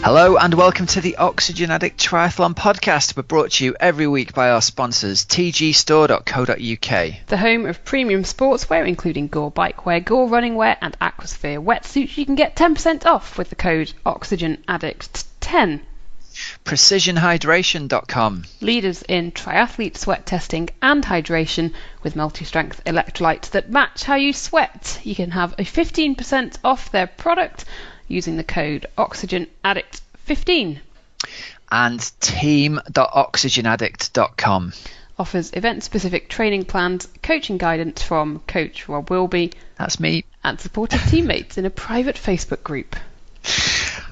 Hello and welcome to the Oxygen Addict Triathlon Podcast. We're brought to you every week by our sponsors, tgstore.co.uk. The home of premium sportswear, including Gore bikewear, Gore running wear and Aquasphere wetsuits. You can get 10% off with the code OxygenAddict10. PrecisionHydration.com. Leaders in triathlete sweat testing and hydration with multi-strength electrolytes that match how you sweat. You can have a 15% off their product using the code OxygenAddict15. And team.oxygenaddict.com. Offers event-specific training plans, coaching guidance from Coach Rob Wilby. That's me. And supportive teammates in a private Facebook group.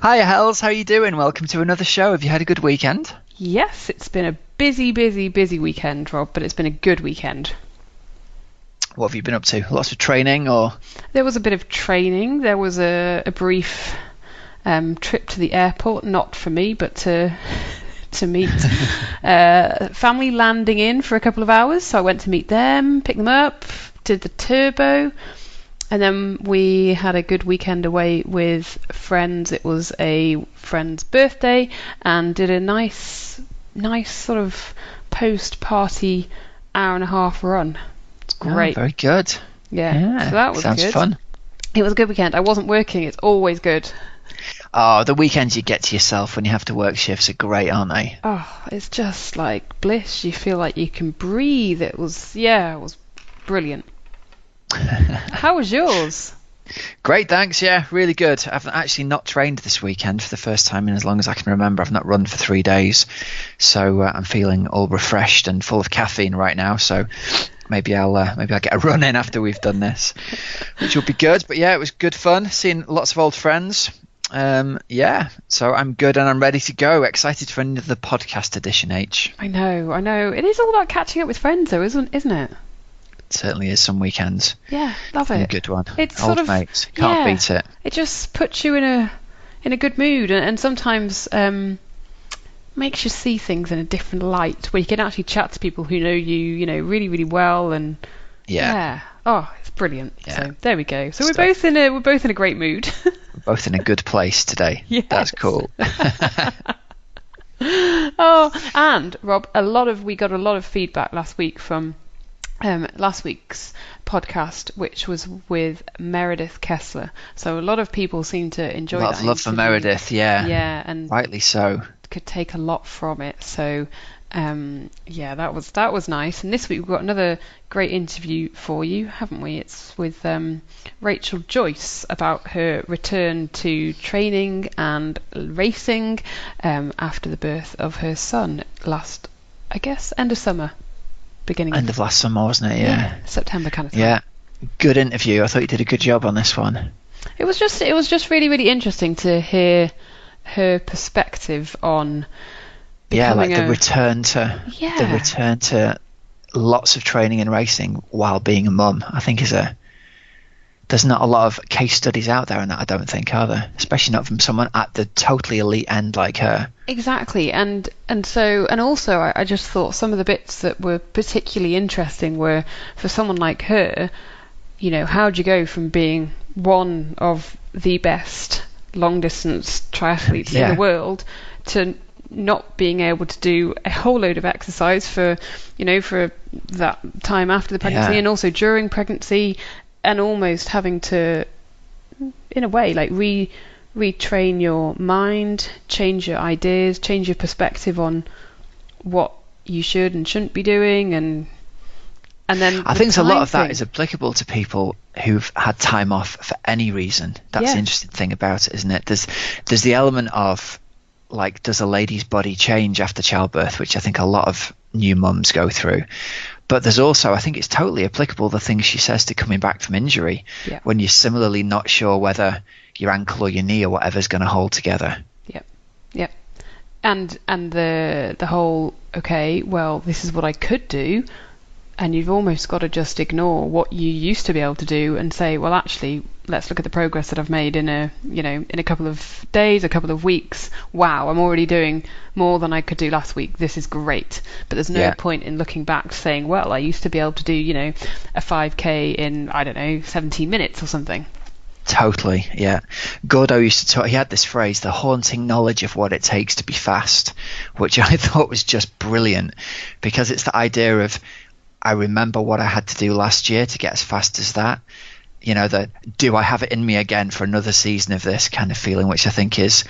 Hiya, Hells. How are you doing? Welcome to another show. Have you had a good weekend? Yes, it's been a busy weekend, Rob, but it's been a good weekend. What have you been up to? Lots of training or? There was a bit of training. There was a brief trip to the airport, not for me, but to meet family landing in for a couple of hours. So I went to meet them, pick them up, did the turbo, and then we had a good weekend away with friends. It was a friend's birthday and did a nice sort of post-party hour-and-a-half run. It's great. Oh, very good. Yeah, so that was sounds good. Fun. It was a good weekend. I wasn't working. It's always good. Oh, the weekends you get to yourself when you have to work shifts are great, aren't they? Oh, it's just like bliss. You feel like you can breathe. It was brilliant. How was yours? Great, thanks. Yeah, really good. I've actually not trained this weekend for the first time in as long as I can remember. I've not run for 3 days, so I'm feeling all refreshed and full of caffeine right now. So maybe I'll get a run in after we've done this, which will be good. But yeah, it was good fun seeing lots of old friends. So I'm good and I'm ready to go. Excited for another podcast edition, H. I know. It is all about catching up with friends, though, isn't it? It certainly is some weekends. Yeah, love it. A good one. It's old sort of mates. Can't beat it. It just puts you in a good mood, and sometimes makes you see things in a different light, where you can actually chat to people who know you, really, really well, and oh, it's brilliant. Yeah. So there we go. So we're both in a great mood. We're both in a good place today. Yes. That's cool. Oh, and Rob, we got a lot of feedback last week from last week's podcast, which was with Meredith Kessler. So a lot of people seem to enjoy that. A lot of love for Meredith, yeah. Yeah, and rightly so. Could take a lot from it. So that was nice. And this week we've got another great interview for you, haven't we? It's with Rachel Joyce about her return to training and racing after the birth of her son last, I guess, end of summer. End of last summer, wasn't it? Yeah. September kind of thing. Yeah, good interview. I thought you did a good job on this one. It was just really, really interesting to hear her perspective on the return to lots of training and racing while being a mum. I think there's not a lot of case studies out there on that, I don't think, are there? Especially not from someone at the totally elite end like her. Exactly, and also I just thought some of the bits that were particularly interesting were, for someone like her, how'd you go from being one of the best long distance triathletes in the world to not being able to do a whole load of exercise for that time after the pregnancy and also during pregnancy, and almost having to, in a way, like retrain your mind, change your ideas, change your perspective on what you should and shouldn't be doing, and then I think a lot of that is applicable to people who've had time off for any reason. That's the interesting thing about it, isn't it? There's the element of, like, does a lady's body change after childbirth, which I think a lot of new mums go through. But there's also, I think it's totally applicable, the things she says to coming back from injury, when you're similarly not sure whether your ankle or your knee or whatever is going to hold together. Yep. And the whole, okay, well, this is what I could do, and you've almost got to just ignore what you used to be able to do and say, well, actually, let's look at the progress that I've made in a couple of days, a couple of weeks. Wow, I'm already doing more than I could do last week. This is great. But there's no point in looking back saying, well, I used to be able to do, a 5K in, I don't know, 17 minutes or something. Totally, yeah. Gordo used to talk, he had this phrase, the haunting knowledge of what it takes to be fast, which I thought was just brilliant, because it's the idea of, I remember what I had to do last year to get as fast as that. You know, the do I have it in me again for another season of this kind of feeling, which I think is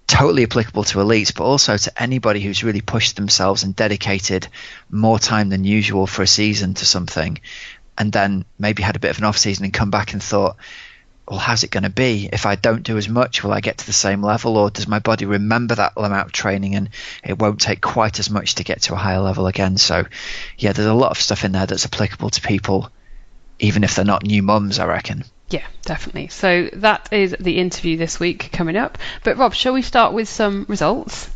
totally applicable to elites, but also to anybody who's really pushed themselves and dedicated more time than usual for a season to something, and then maybe had a bit of an off season and come back and thought, well, how's it going to be? If I don't do as much, will I get to the same level, or does my body remember that amount of training and it won't take quite as much to get to a higher level again? So yeah, there's a lot of stuff in there that's applicable to people, even if they're not new mums, I reckon. Yeah, definitely. So that is the interview this week coming up. But Rob, shall we start with some results?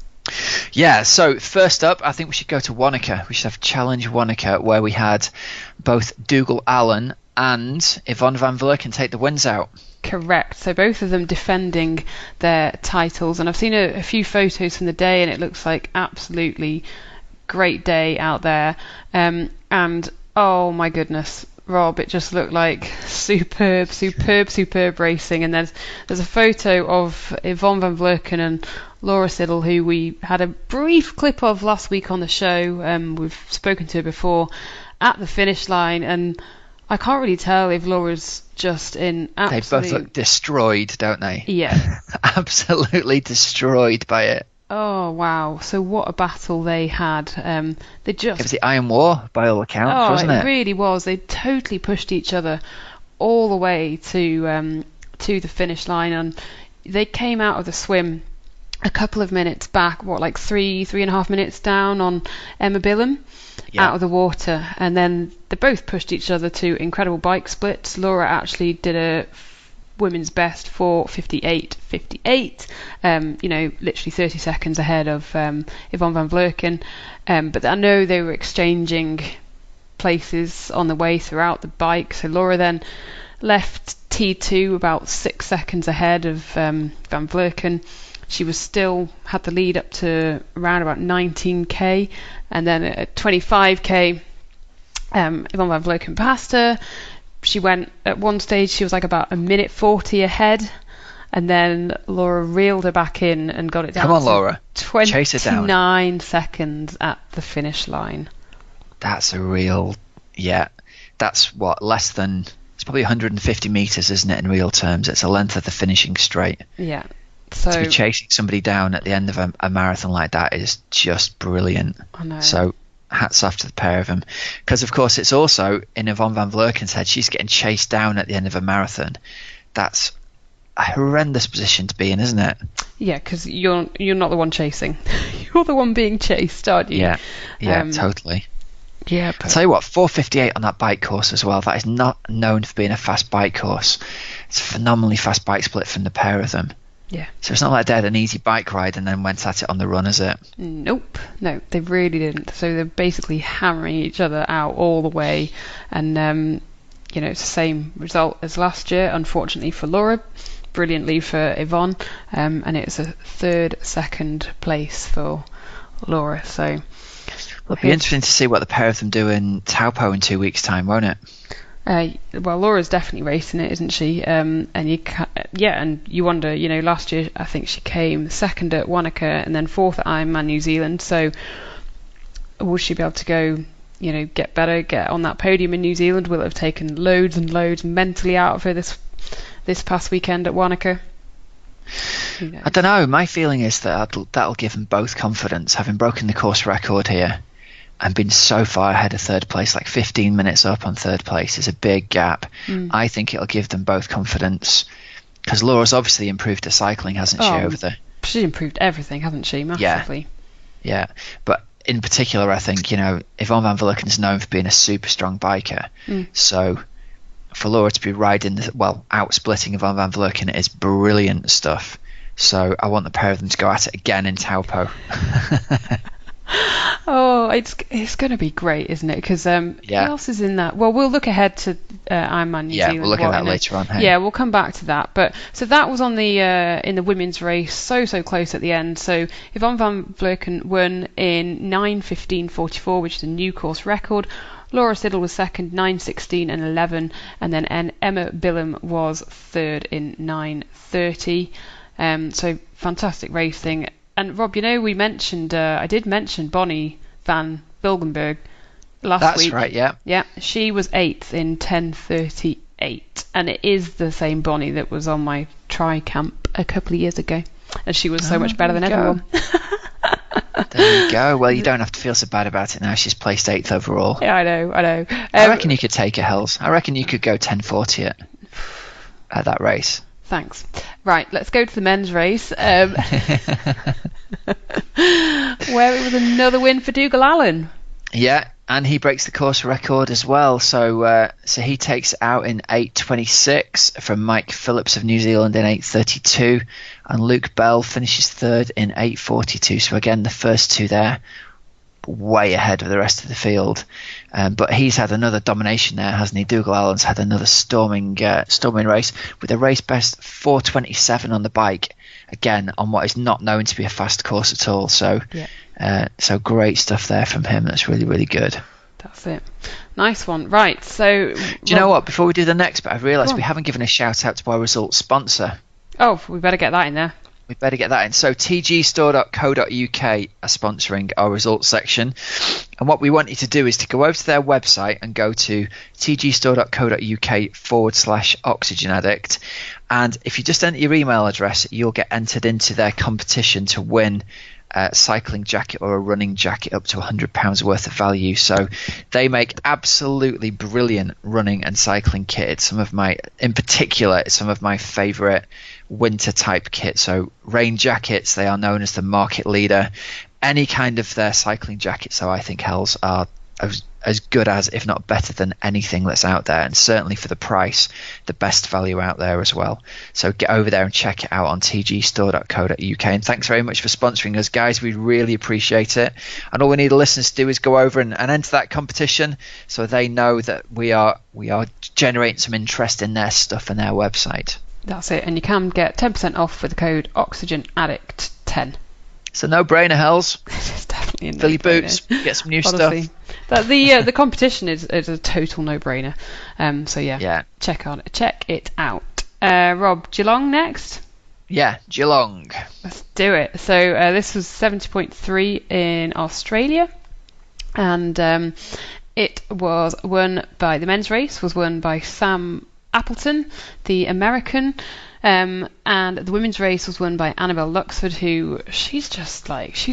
Yeah, so first up, I think we should go to Wanaka. We should have Challenge Wanaka, where we had both Dougal Allen and Yvonne van Vleuten take the wins out. Correct. So both of them defending their titles. And I've seen a few photos from the day, and it looks like absolutely great day out there. And oh my goodness, Rob, it just looked like superb racing. And there's a photo of Yvonne van Vleuten and Laura Siddle, who we had a brief clip of last week on the show. We've spoken to her before at the finish line, and I can't really tell if Laura's just in absolute... They both look destroyed, don't they? Yeah. Absolutely destroyed by it. Oh, wow. So what a battle they had. It was the Iron War, by all accounts, wasn't it? It really was. They totally pushed each other all the way to the finish line, and they came out of the swim a couple of minutes back, like 3.5 minutes down on Emma Billam. Out of the water, and then they both pushed each other to incredible bike splits. Laura actually did a women's best for 58.58, literally 30 seconds ahead of Yvonne van Vleuten, but I know they were exchanging places on the way throughout the bike. So Laura then left T2 about 6 seconds ahead of van Vleuten. She was still had the lead up to around about 19k, and then at 25k, Yvonne van Vleuten passed her. She went at one stage, she was like about a minute 40 ahead, and then Laura reeled her back in and got it down. Come on, to Laura, chase it down. 29 seconds at the finish line. That's a real, that's what, less than, it's probably 150 meters, isn't it, in real terms? It's a length of the finishing straight. Yeah. So, to be chasing somebody down at the end of a marathon like that is just brilliant. I know. So hats off to the pair of them, because of course it's also in Yvonne van Vleuten's head, she's getting chased down at the end of a marathon. That's a horrendous position to be in, isn't it? Yeah, because you're not the one chasing. You're the one being chased, aren't you? Yeah, totally. Yeah, I'll tell you what, 4:58 on that bike course as well. That is not known for being a fast bike course. It's a phenomenally fast bike split from the pair of them. Yeah. So it's not like they had an easy bike ride and then went at it on the run, is it? Nope. No, they really didn't. So they're basically hammering each other out all the way. And, it's the same result as last year, unfortunately for Laura, brilliantly for Yvonne. And it's a second place for Laura. So it'll be interesting to see what the pair of them do in Taupo in 2 weeks' time, won't it? Well, Laura's definitely racing it, isn't she? And you wonder, last year I think she came second at Wanaka and then fourth at Ironman New Zealand. So will she be able to go, get better, get on that podium in New Zealand? Will it have taken loads and loads mentally out of her this past weekend at Wanaka? I don't know. My feeling is that'll give them both confidence, having broken the course record here and been so far ahead of third place, like 15 minutes up on third place is a big gap. I think it'll give them both confidence, because Laura's obviously improved her cycling, hasn't she, over there? She's improved everything, hasn't she? Massively. Yeah. But in particular, I think, Yvonne van Vleuten is known for being a super strong biker. So for Laura to be riding, out-splitting Yvonne van Vleuten is brilliant stuff. So I want the pair of them to go at it again in Taupo. Oh, it's going to be great, isn't it? Because who else is in that? Well, we'll look ahead to Ironman New Zealand. Yeah, we'll look at that later on. Hey? Yeah, we'll come back to that. But so that was on the in the women's race, so close at the end. So Yvonne van Vleuten won in 9:15:44, which is a new course record. Laura Siddle was second, 9:16 and 11, and then Emma Bilham was third in 9:30. So fantastic racing. And Rob, we mentioned, I did mention Bonnie van Bilgenberg last week. That's right, yeah. Yeah, she was 8th in 10:38, and it is the same Bonnie that was on my tri-camp a couple of years ago, and she was so much better than everyone. There you go. Well, you don't have to feel so bad about it now. She's placed 8th overall. Yeah, I know. I reckon you could take it, Hells. I reckon you could go 10:40 at that race. Thanks. Right, let's go to the men's race, where it was another win for Dougal Allen. Yeah, and he breaks the course record as well. So he takes it out in 8:26 from Mike Phillips of New Zealand in 8:32, and Luke Bell finishes third in 8:42. So again, the first two there way ahead of the rest of the field. But he's had another domination there, hasn't he? Dougal Allen's had another storming race with a race best 4:27 on the bike. Again, on what is not known to be a fast course at all. So, so great stuff there from him. That's really, really good. That's it. Nice one. Right. So, do you know what? Before we do the next bit, I've realised we haven't given a shout out to our results sponsor. Oh, we better get that in there. We better get that in. So tgstore.co.uk are sponsoring our results section. And what we want you to do is to go over to their website and go to tgstore.co.uk/Oxygen Addict. And if you just enter your email address, you'll get entered into their competition to win a cycling jacket or a running jacket up to £100 worth of value. So they make absolutely brilliant running and cycling kit. Some of my favourite winter type kit. So rain jackets, they are known as the market leader. Any kind of their cycling jackets, so I think Hells are as good as, if not better than, anything that's out there, and certainly for the price, the best value out there as well. So get over there and check it out on tgstore.co.uk. And thanks very much for sponsoring us, guys. We really appreciate it. And all we need the listeners to do is go over and enter that competition, so they know that we are generating some interest in their stuff and their website. That's it. And you can get 10% off with the code OxygenAddict10. It's a no-brainer, Hells. It's definitely a no-brainer. Fill your boots, get some new stuff. The competition is a total no-brainer. So check it out. Rob, Geelong next? Yeah, Geelong. Let's do it. So this was 70.3 in Australia, and it was won by, the men's race was won by Sam Appleton, the American. And the women's race was won by Annabelle Luxford, who she's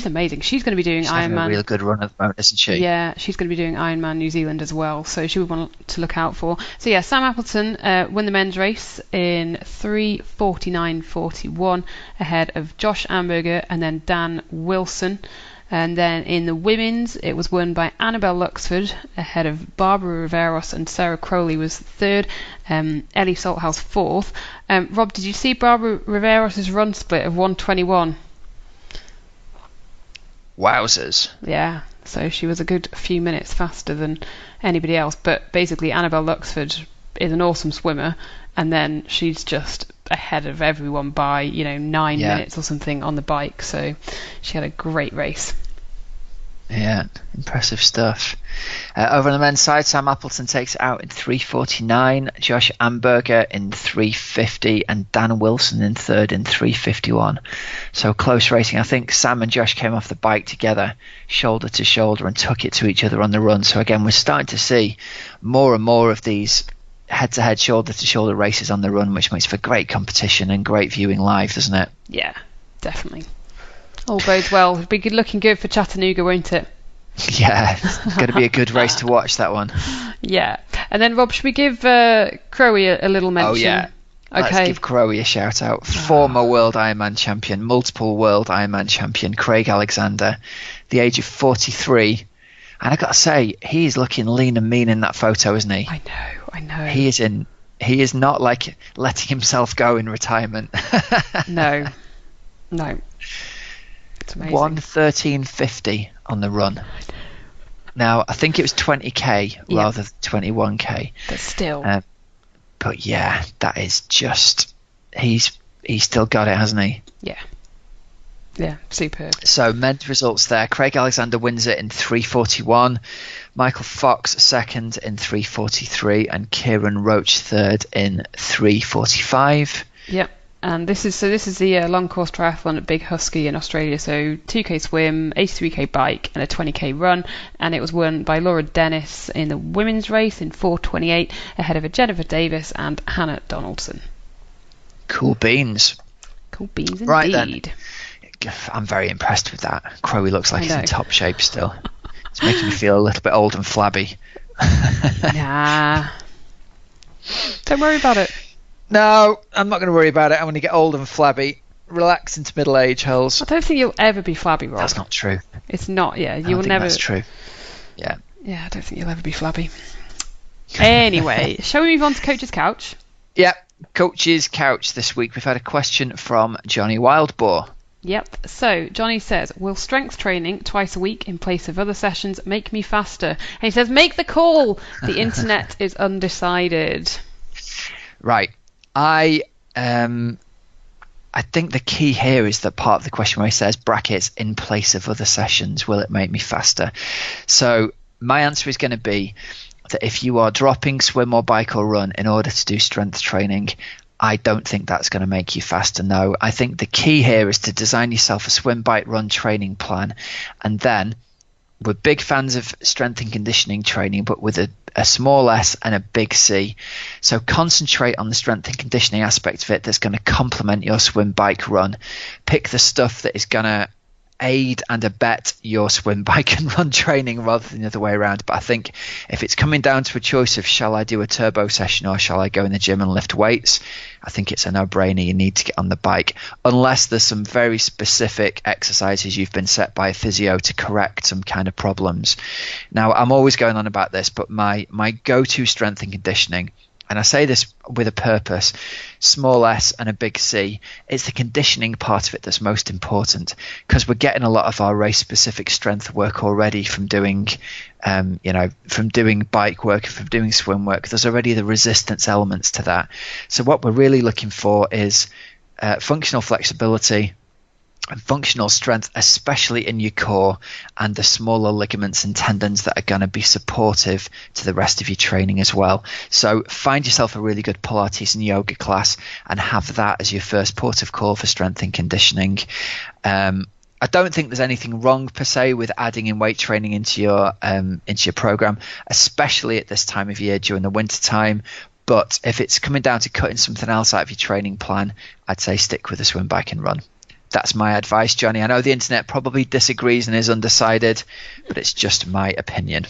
amazing. She's going to be doing Ironman. She's having a real good run at the moment, isn't she? Yeah, she's going to be doing Ironman New Zealand as well, so she would want to look out for. So yeah, Sam Appleton won the men's race in 3:49.41 ahead of Josh Amberger and then Dan Wilson. And then in the women's, it was won by Annabelle Luxford ahead of Barbara Riveros, and Sarah Crowley was third, Ellie Salthouse fourth. Rob, did you see Barbara Riveros' run split of 1:21? Wowzers. Yeah, so she was a good few minutes faster than anybody else. But basically, Annabelle Luxford is an awesome swimmer, and then she's just ahead of everyone by 9 minutes or something on the bike. So she had a great race. Yeah, impressive stuff. Over on the men's side, Sam Appleton takes it out in 3:49, Josh Amberger in 3:50, and Dan Wilson in third in 3:51. So close racing. I think Sam and Josh came off the bike together, shoulder to shoulder, and took it to each other on the run. So again, we're starting to see more and more of these head-to-head, shoulder-to-shoulder races on the run, which makes for great competition and great viewing live, doesn't it? Yeah, definitely. All bodes well. It'll be looking good for Chattanooga, won't it? Yeah, it's going to be a good race to watch, that one. Yeah. And then, Rob, should we give Crowe a little mention? Oh, yeah. Okay. Let's give Crowe a shout out. Former World Ironman champion, multiple World Ironman champion, Craig Alexander, the age of 43. And I got to say, he is looking lean and mean in that photo, isn't he? I know. He is not like letting himself go in retirement. No. It's amazing. 1:13.50 on the run. Now, I think it was 20k rather than 21k. But still. But yeah, that is just, he's still got it, hasn't he? Yeah. Yeah, superb. So men's results there. Craig Alexander wins it in 3:41. Michael Fox second in 3:43, and Kieran Roach third in 3:45. Yep. And this is the long course triathlon at Big Husky in Australia. So 2k swim, 83k bike, and a 20k run. And it was won by Laura Dennis in the women's race in 4:28, ahead of Jennifer Davis and Hannah Donaldson. Cool beans. Cool beans indeed. Right then. I'm very impressed with that. Crowie looks like he's in top shape still. It's making me feel a little bit old and flabby. Nah. Don't worry about it. No, I'm not going to worry about it. I'm going to get old and flabby. Relax into middle age, Hulls. I don't think you'll ever be flabby, Rob. That's not true. It's not, yeah. You will never. That's true. Yeah. Yeah, I don't think you'll ever be flabby. Anyway, shall we move on to Coach's Couch? Yeah, Coach's Couch this week. We've had a question from Johnny Wildboar. Yep. So Johnny says, will strength training twice a week in place of other sessions make me faster? And he says, make the call. The internet is undecided. Right. I think the key here is the part of the question where he says, brackets, in place of other sessions, will it make me faster? So my answer is going to be that if you are dropping swim or bike or run in order to do strength training, I don't think that's going to make you faster. No, I think the key here is to design yourself a swim, bike, run training plan. And then we're big fans of strength and conditioning training, but with a small s and a big C. So concentrate on the strength and conditioning aspect of it that's going to complement your swim, bike, run. Pick the stuff that is going to aid and abet your swim, bike and run training rather than the other way around. But I think if it's coming down to a choice of shall I do a turbo session or shall I go in the gym and lift weights, I think it's a no-brainer. You need to get on the bike unless there's some very specific exercises you've been set by a physio to correct some kind of problems. Now, I'm always going on about this, but my go-to strength and conditioning, and I say this with a purpose, small s and a big C, it's the conditioning part of it that's most important, because we're getting a lot of our race specific strength work already from doing from doing bike work, from doing swim work. There's already the resistance elements to that. So what we're really looking for is functional flexibility and functional strength, especially in your core and the smaller ligaments and tendons that are going to be supportive to the rest of your training as well. So find yourself a really good Pilates and yoga class and have that as your first port of call for strength and conditioning. I don't think there's anything wrong per se with adding in weight training into your program, especially at this time of year during the winter time. But if it's coming down to cutting something else out of your training plan, I'd say stick with the swim, bike and run. That's my advice, Johnny. I know the internet probably disagrees and is undecided, but it's just my opinion.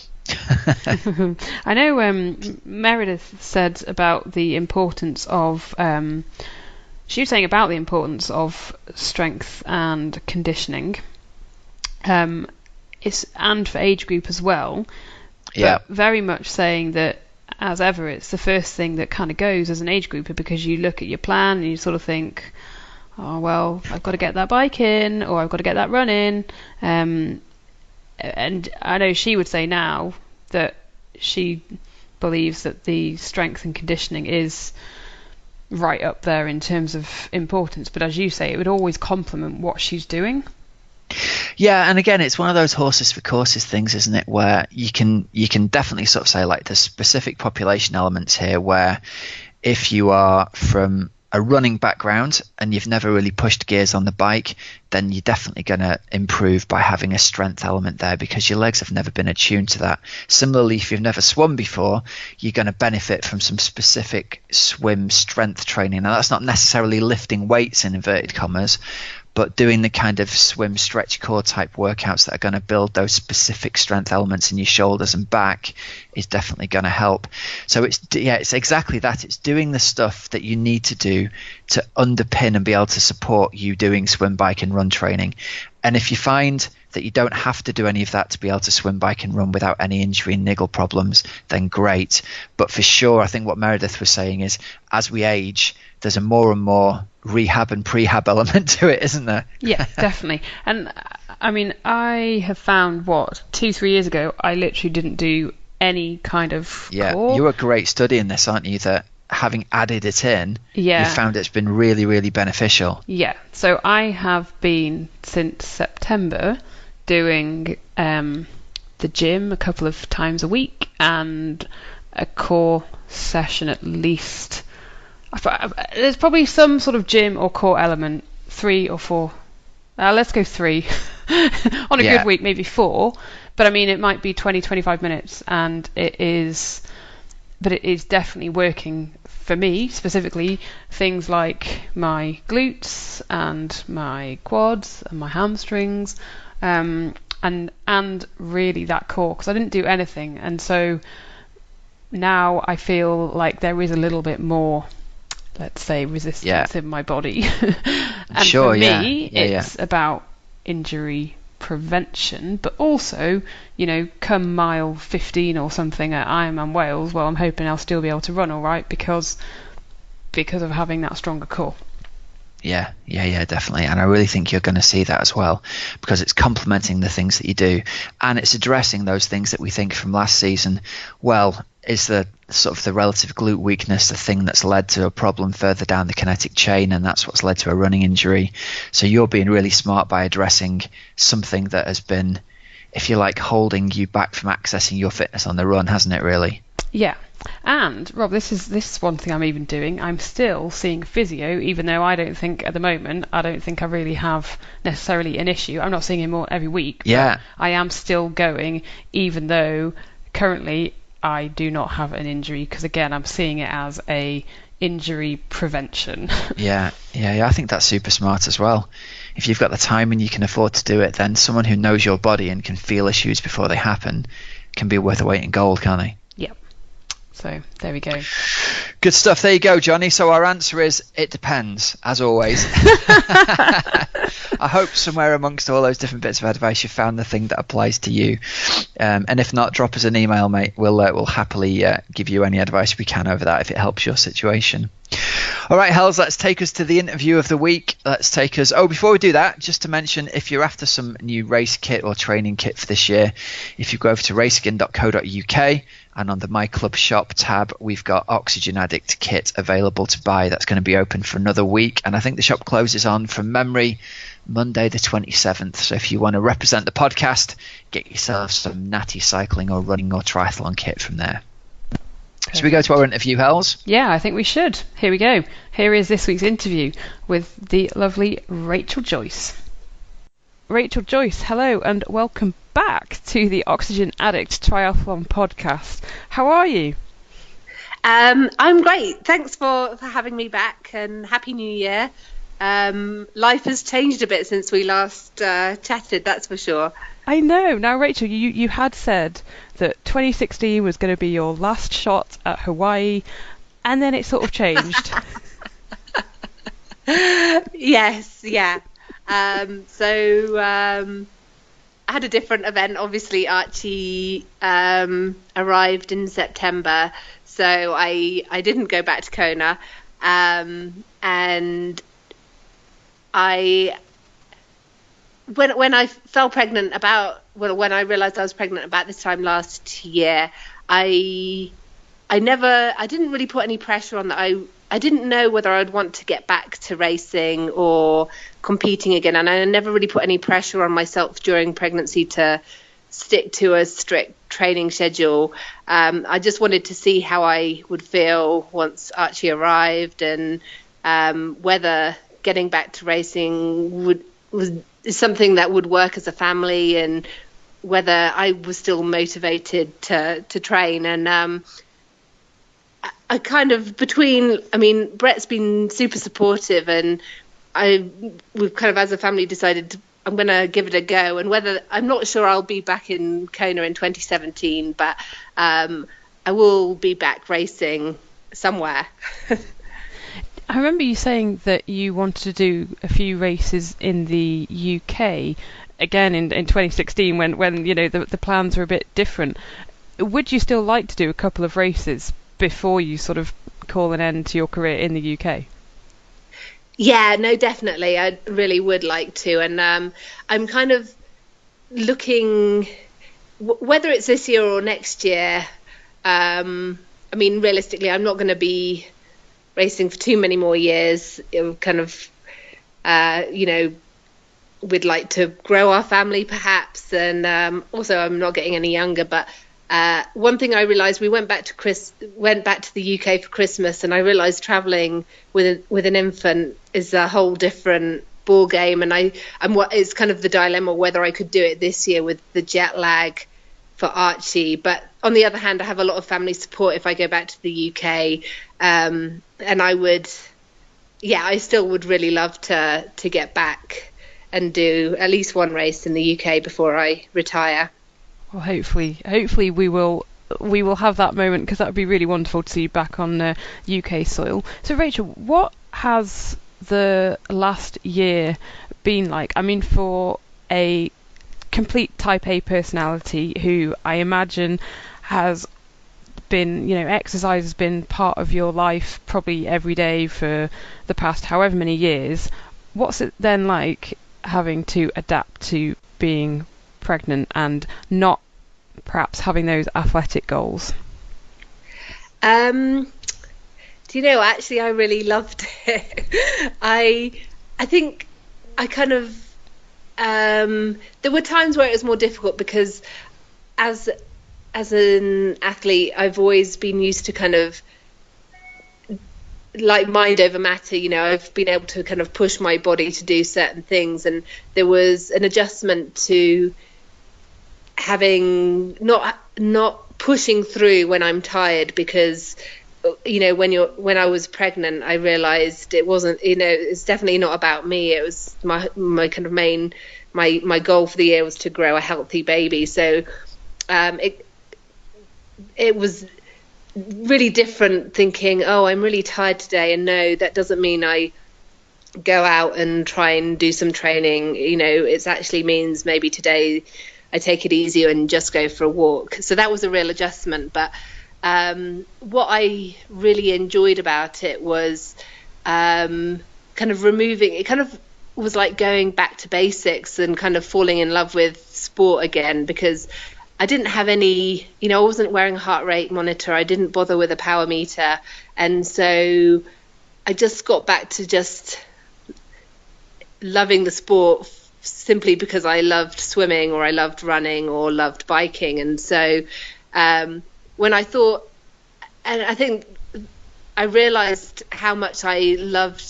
I know Meredith said about the importance of she was saying about the importance of strength and conditioning, and for age group as well. Yeah. But very much saying that, as ever, it's the first thing that kind of goes as an age grouper, because you look at your plan and you sort of think, oh, well, I've got to get that bike in, or I've got to get that run in. And I know she would say now that she believes that the strength and conditioning is right up there in terms of importance. But as you say, it would always complement what she's doing. Yeah, and again, it's one of those horses for courses things, isn't it? Where you can definitely sort of say, like, there's specific population elements here where if you are from a running background and you've never really pushed gears on the bike, then you're definitely going to improve by having a strength element there, because your legs have never been attuned to that. Similarly, if you've never swum before, you're going to benefit from some specific swim strength training. Now, that's not necessarily lifting weights in inverted commas, but doing the kind of swim stretch core type workouts that are going to build those specific strength elements in your shoulders and back is definitely going to help. So it's exactly that. It's doing the stuff that you need to do to underpin and be able to support you doing swim, bike and run training. And if you find that you don't have to do any of that to be able to swim, bike and run without any injury and niggle problems, then great. But for sure, I think what Meredith was saying is, as we age, there's a more and more rehab and prehab element to it, isn't there? Yeah, definitely. And I mean, I have found 2-3 years ago, I literally didn't do any kind of core. You were great studying this, aren't you? That having added it in, Yeah. you found it's been really, really beneficial. Yeah. So I have been since September doing the gym a couple of times a week and a core session at least. There's probably some sort of gym or core element, 3 or 4. Let's go 3. On a good week, maybe 4. But I mean, it might be 20, 25 minutes, and it is definitely working for me, specifically things like my glutes and my quads and my hamstrings, and really that core, because I didn't do anything, and so now I feel like there is a little bit more, let's say, resistance in my body. And for me, it's about injury prevention, but also, come mile 15 or something at Ironman Wales, well, I'm hoping I'll still be able to run all right because of having that stronger core. Yeah, definitely. And I really think you're going to see that as well, because it's complementing the things that you do, and it's addressing those things that we think from last season. Well, is the sort of the relative glute weakness the thing that's led to a problem further down the kinetic chain, and that's what's led to a running injury. So you're being really smart by addressing something that has been, if you like, holding you back from accessing your fitness on the run, hasn't it really? Yeah. And Rob, this is one thing I'm even doing. I'm still seeing physio, even though I don't think at the moment I really have necessarily an issue. I'm not seeing him more every week. Yeah. But I am still going, even though currently I do not have an injury, because again, I'm seeing it as a injury prevention. Yeah, I think that's super smart as well. If you've got the time and you can afford to do it, then someone who knows your body and can feel issues before they happen can be worth a weight in gold, can't they? Yep. So there we go. Good stuff. There you go, Johnny. So our answer is it depends, as always. I hope somewhere amongst all those different bits of advice you found the thing that applies to you. And if not, drop us an email, mate. We'll happily give you any advice we can over that if it helps your situation. All right, Hells, let's take us to the interview of the week. Before we do that, just to mention, if you're after some new race kit or training kit for this year, if you go over to raceskin.co.uk and on the My Club shop tab, we've got Oxygen Addict kit available to buy. That's going to be open for another week, and I think the shop closes on, from memory, Monday the 27th. So if you want to represent the podcast, get yourself some natty cycling or running or triathlon kit from there. Should we go to our interview, Hells? Yeah, I think we should. Here we go. Here is this week's interview with the lovely Rachel Joyce. Rachel Joyce, hello and welcome back to the Oxygen Addict Triathlon podcast. How are you? I'm great. Thanks for having me back, and Happy New Year. Life has changed a bit since we last chatted, that's for sure. I know. Now, Rachel, you had said that 2016 was going to be your last shot at Hawaii, and then it sort of changed. Yes, yeah. So I had a different event. Obviously, Archie arrived in September, so I didn't go back to Kona, and when I fell pregnant when I realized I was pregnant about this time last year, I didn't really put any pressure on that. I didn't know whether I'd want to get back to racing or competing again, and I never really put any pressure on myself during pregnancy to stick to a strict training schedule. I just wanted to see how I would feel once Archie arrived, and whether getting back to racing was something that would work as a family, and whether I was still motivated to train. And I kind of Brett's been super supportive, and we've kind of as a family decided I'm going to give it a go. And I'm not sure I'll be back in Kona in 2017, but I will be back racing somewhere. I remember you saying that you wanted to do a few races in the UK again in 2016 when the plans were a bit different. Would you still like to do a couple of races before you sort of call an end to your career in the UK? Yeah, no, definitely. I really would like to. And I'm kind of looking, whether it's this year or next year, realistically, I'm not going to be racing for too many more years. It would kind of, we'd like to grow our family perhaps, and also I'm not getting any younger. But one thing I realised, we went back to the UK for Christmas, and I realised travelling with an infant is a whole different ball game, and it's kind of the dilemma whether I could do it this year with the jet lag for Archie. But on the other hand, I have a lot of family support if I go back to the UK, and I still would really love to get back and do at least one race in the UK before I retire. Well, hopefully we will have that moment, because that would be really wonderful to see you back on UK soil. So Rachel, what has the last year been like? I mean, for a complete type A personality who I imagine has been, exercise has been part of your life probably every day for the past however many years, what's it then like having to adapt to being pregnant and not perhaps having those athletic goals? Actually I really loved it. I think I kind of there were times where it was more difficult, because as an athlete I've always been used to kind of like mind over matter. I've been able to kind of push my body to do certain things, and there was an adjustment to having not pushing through when I'm tired, because when I was pregnant I realized it wasn't, it's definitely not about me. It was my kind of main my goal for the year was to grow a healthy baby. So it was really different thinking, oh, I'm really tired today, and no, that doesn't mean I go out and try and do some training. It actually means maybe today I take it easier and just go for a walk. So that was a real adjustment. But what I really enjoyed about it was kind of removing, it kind of was like going back to basics and kind of falling in love with sport again, because I didn't have any, I wasn't wearing a heart rate monitor. I didn't bother with a power meter. And so I just got back to just loving the sport simply because I loved swimming, or I loved running, or loved biking. And so when I thought, and I think I realized how much I loved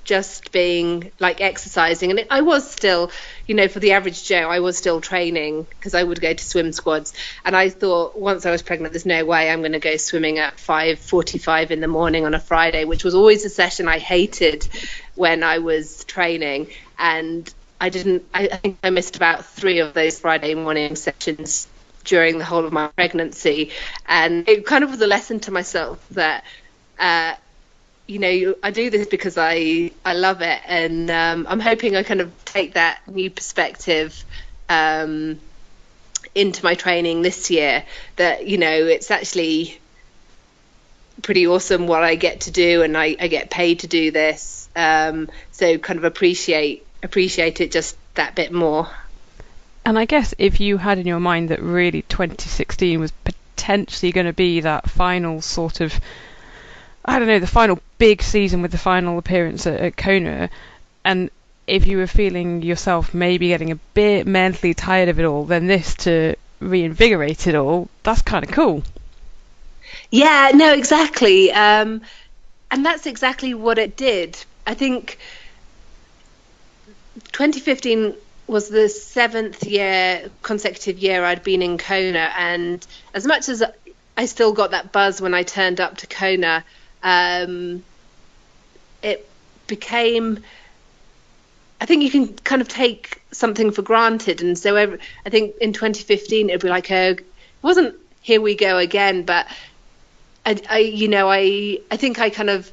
just being like exercising, and I was still, for the average Joe, I was still training because I would go to swim squads. And I thought, once I was pregnant, there's no way I'm going to go swimming at 5:45 in the morning on a Friday, which was always a session I hated when I was training. And I think I missed about 3 of those Friday morning sessions during the whole of my pregnancy. And it kind of was a lesson to myself that I do this because I love it, and I'm hoping I kind of take that new perspective into my training this year, that it's actually pretty awesome what I get to do, and I get paid to do this, so kind of appreciate it just that bit more. And I guess if you had in your mind that really 2016 was potentially going to be that final sort of, I don't know, the final big season with the final appearance at Kona, and if you were feeling yourself maybe getting a bit mentally tired of it all, then this to reinvigorate it all, that's kind of cool. Yeah, no, exactly. And that's exactly what it did. I think 2015 was the 7th consecutive year I'd been in Kona, and as much as I still got that buzz when I turned up to Kona, it became, I think you can kind of take something for granted. And so I think in 2015 it'd be like, it wasn't here we go again, but I think I kind of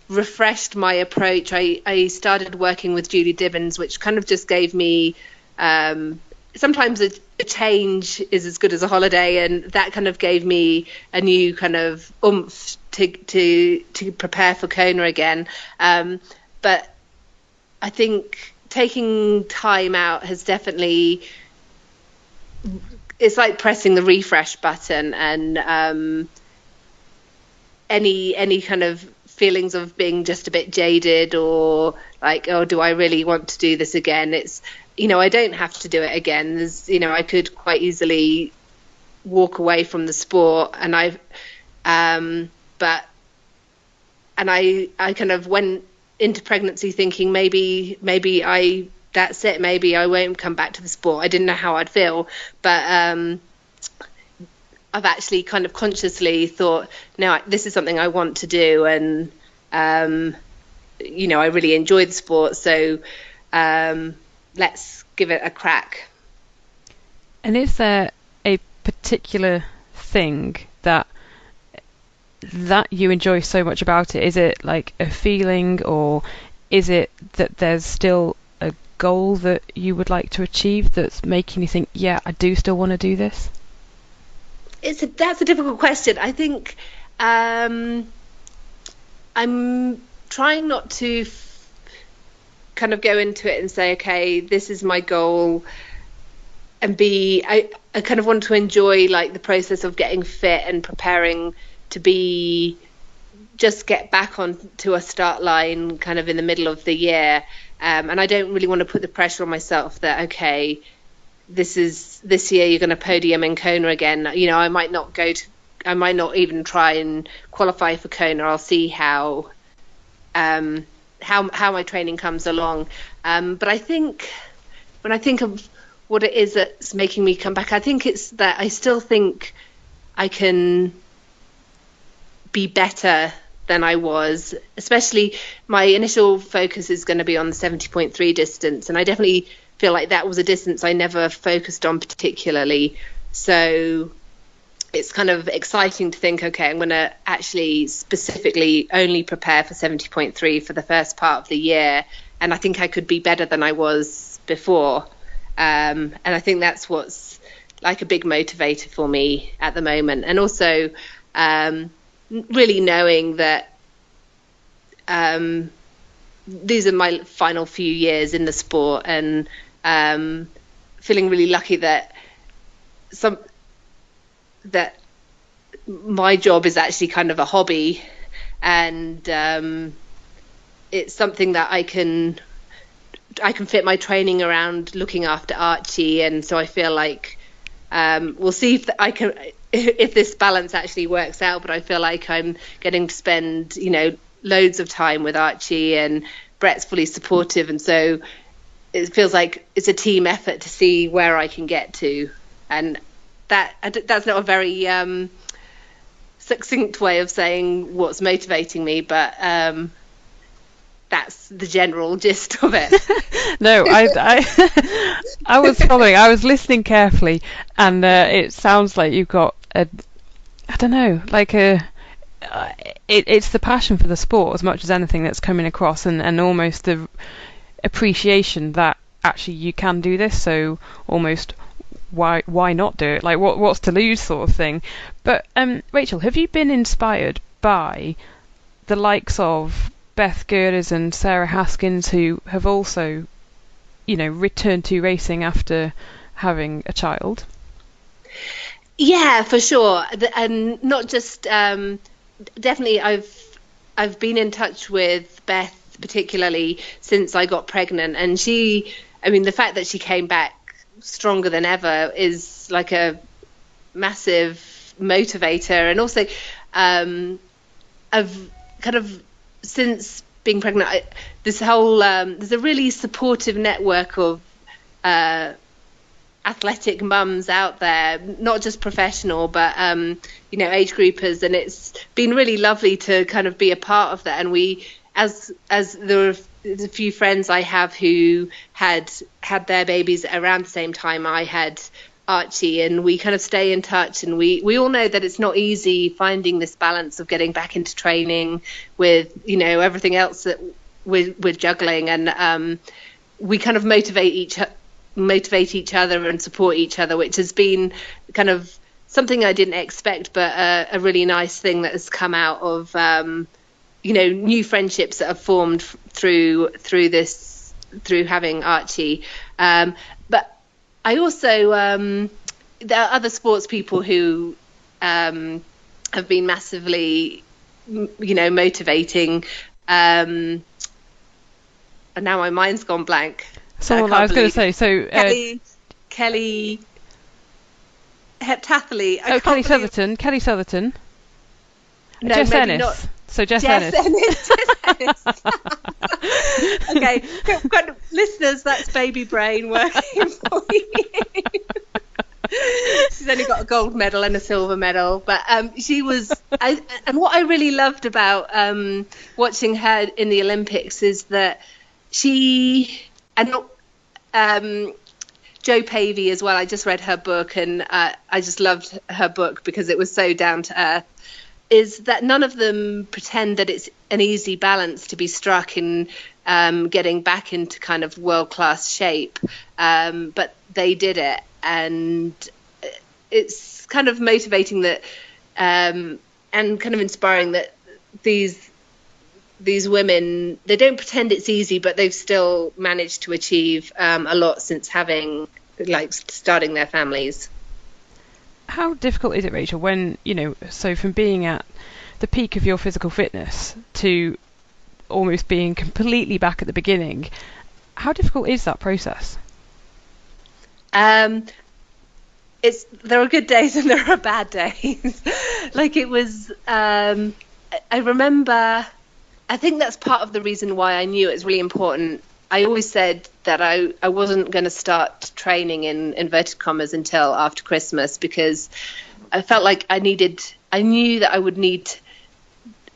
refreshed my approach. I started working with Julie Dibbins, which kind of just gave me, sometimes a change is as good as a holiday, and that kind of gave me a new kind of oomph to prepare for Kona again. But I think taking time out has definitely, it's like pressing the refresh button, and any kind of feelings of being just a bit jaded, or like, oh, do I really want to do this again? It's, I don't have to do it again. There's, I could quite easily walk away from the sport, and I kind of went into pregnancy thinking maybe that's it, maybe I won't come back to the sport. I didn't know how I'd feel, but I've actually kind of consciously thought, no, this is something I want to do, and I really enjoy the sport, so let's give it a crack. And is there a particular thing that you enjoy so much about it? Is it like a feeling, or is it that there's still a goal that you would like to achieve that's making you think, yeah, I do still want to do this? That's a difficult question. I think I'm trying not to kind of go into it and say, okay, this is my goal, and I kind of want to enjoy like the process of getting fit and preparing to get back onto a start line kind of in the middle of the year, and I don't really want to put the pressure on myself that, okay, this year you're going to podium in Kona again. I might not even try and qualify for Kona. I'll see how my training comes along. But I think when I think of what it is that's making me come back, I think it's that I still think I can be better than I was. Especially my initial focus is going to be on the 70.3 distance, and I definitely feel like that was a distance I never focused on particularly. So it's kind of exciting to think, okay, I'm going to actually specifically only prepare for 70.3 for the first part of the year, and I think I could be better than I was before. And I think that's what's like a big motivator for me at the moment. And also really knowing that these are my final few years in the sport, and feeling really lucky that my job is actually kind of a hobby, and it's something that I can fit my training around looking after Archie, and so I feel like we'll see if this balance actually works out, but I feel like I'm getting to spend loads of time with Archie, and Brett's fully supportive, and so it feels like it's a team effort to see where I can get to. And that's not a very succinct way of saying what's motivating me, but that's the general gist of it. No, I was following. I was listening carefully, and it sounds like you've got it's the passion for the sport as much as anything that's coming across, and almost the appreciation that actually you can do this. So almost why not do it? Like what's to lose, sort of thing. But Rachel, have you been inspired by the likes of Beth Girders and Sarah Haskins, who have also, returned to racing after having a child? Yeah, for sure. And not just definitely I've been in touch with Beth particularly since I got pregnant, and the fact that she came back stronger than ever is like a massive motivator. And also I've kind of, since being pregnant, there's a really supportive network of athletic mums out there, not just professional, but age groupers, and it's been really lovely to kind of be a part of that. And we, as there are a few friends I have who had their babies around the same time I had Archie, and we kind of stay in touch, and we all know that it's not easy finding this balance of getting back into training with everything else that we're juggling, and we kind of motivate each other and support each other, which has been kind of something I didn't expect, but a really nice thing that has come out of new friendships that have formed through having Archie. But I also there are other sports people who have been massively motivating. And now my mind's gone blank. Someone I was going to say, so Kelly Heptathlete. Kelly Southerton. Kelly Southerton. No, Jess maybe Ennis. not. So Jess Ennis. Okay, listeners, that's baby brain working for you. She's only got a gold medal and a silver medal, but she was. And what I really loved about watching her in the Olympics is that she and Jo Pavey as well. I just read her book, and I just loved her book because it was so down to earth. Is that none of them pretend that it's an easy balance to be struck in getting back into kind of world-class shape, but they did it, and it's kind of motivating that, and kind of inspiring that these women, they don't pretend it's easy, but they've still managed to achieve a lot since starting their families. How difficult is it, Rachel, when, so from being at the peak of your physical fitness to almost being completely back at the beginning, how difficult is that process? There are good days and there are bad days. It was, I remember, I think that's part of the reason why I knew it was really important. I always said that I wasn't going to start training in inverted commas until after Christmas, because I felt like I knew that I would need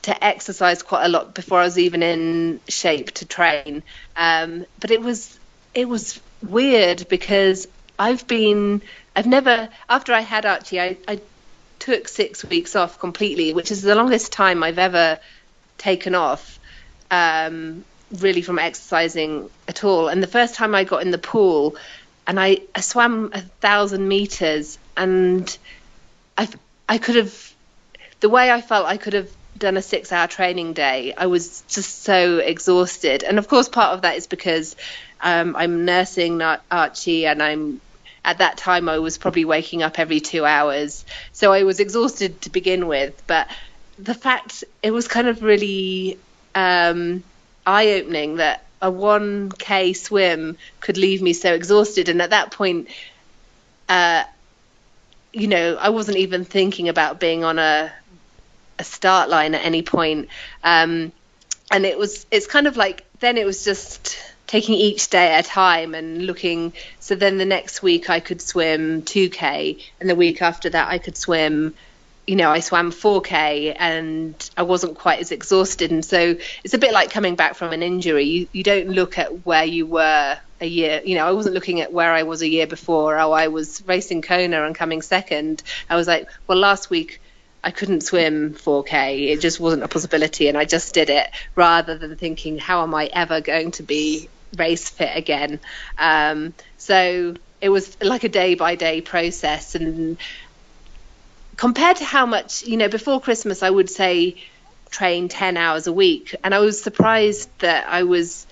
to exercise quite a lot before I was even in shape to train. But it was weird because after I had Archie, I took 6 weeks off completely, which is the longest time I've ever taken off. Really from exercising at all. And the first time I got in the pool and I swam 1,000 meters, and I could have, the way I felt I could have done a 6-hour training day. I was just so exhausted. And of course part of that is because I'm nursing Archie, and at that time I was probably waking up every 2 hours. So I was exhausted to begin with, but the fact, it was kind of really eye-opening that a 1K swim could leave me so exhausted. And at that point, I wasn't even thinking about being on a start line at any point. And it's kind of like, then it was just taking each day at a time and looking. So then the next week I could swim 2K, and the week after that I could swim, I swam 4K, and I wasn't quite as exhausted. And so it's a bit like coming back from an injury. You don't look at where you were a year. I wasn't looking at where I was a year before. I was racing Kona and coming second. I was like, well, last week I couldn't swim 4K. It just wasn't a possibility, and I just did it, rather than thinking, how am I ever going to be race fit again? So it was like a day-by-day process. And compared to how much, before Christmas, I would say train 10 hours a week. And I was surprised that I was,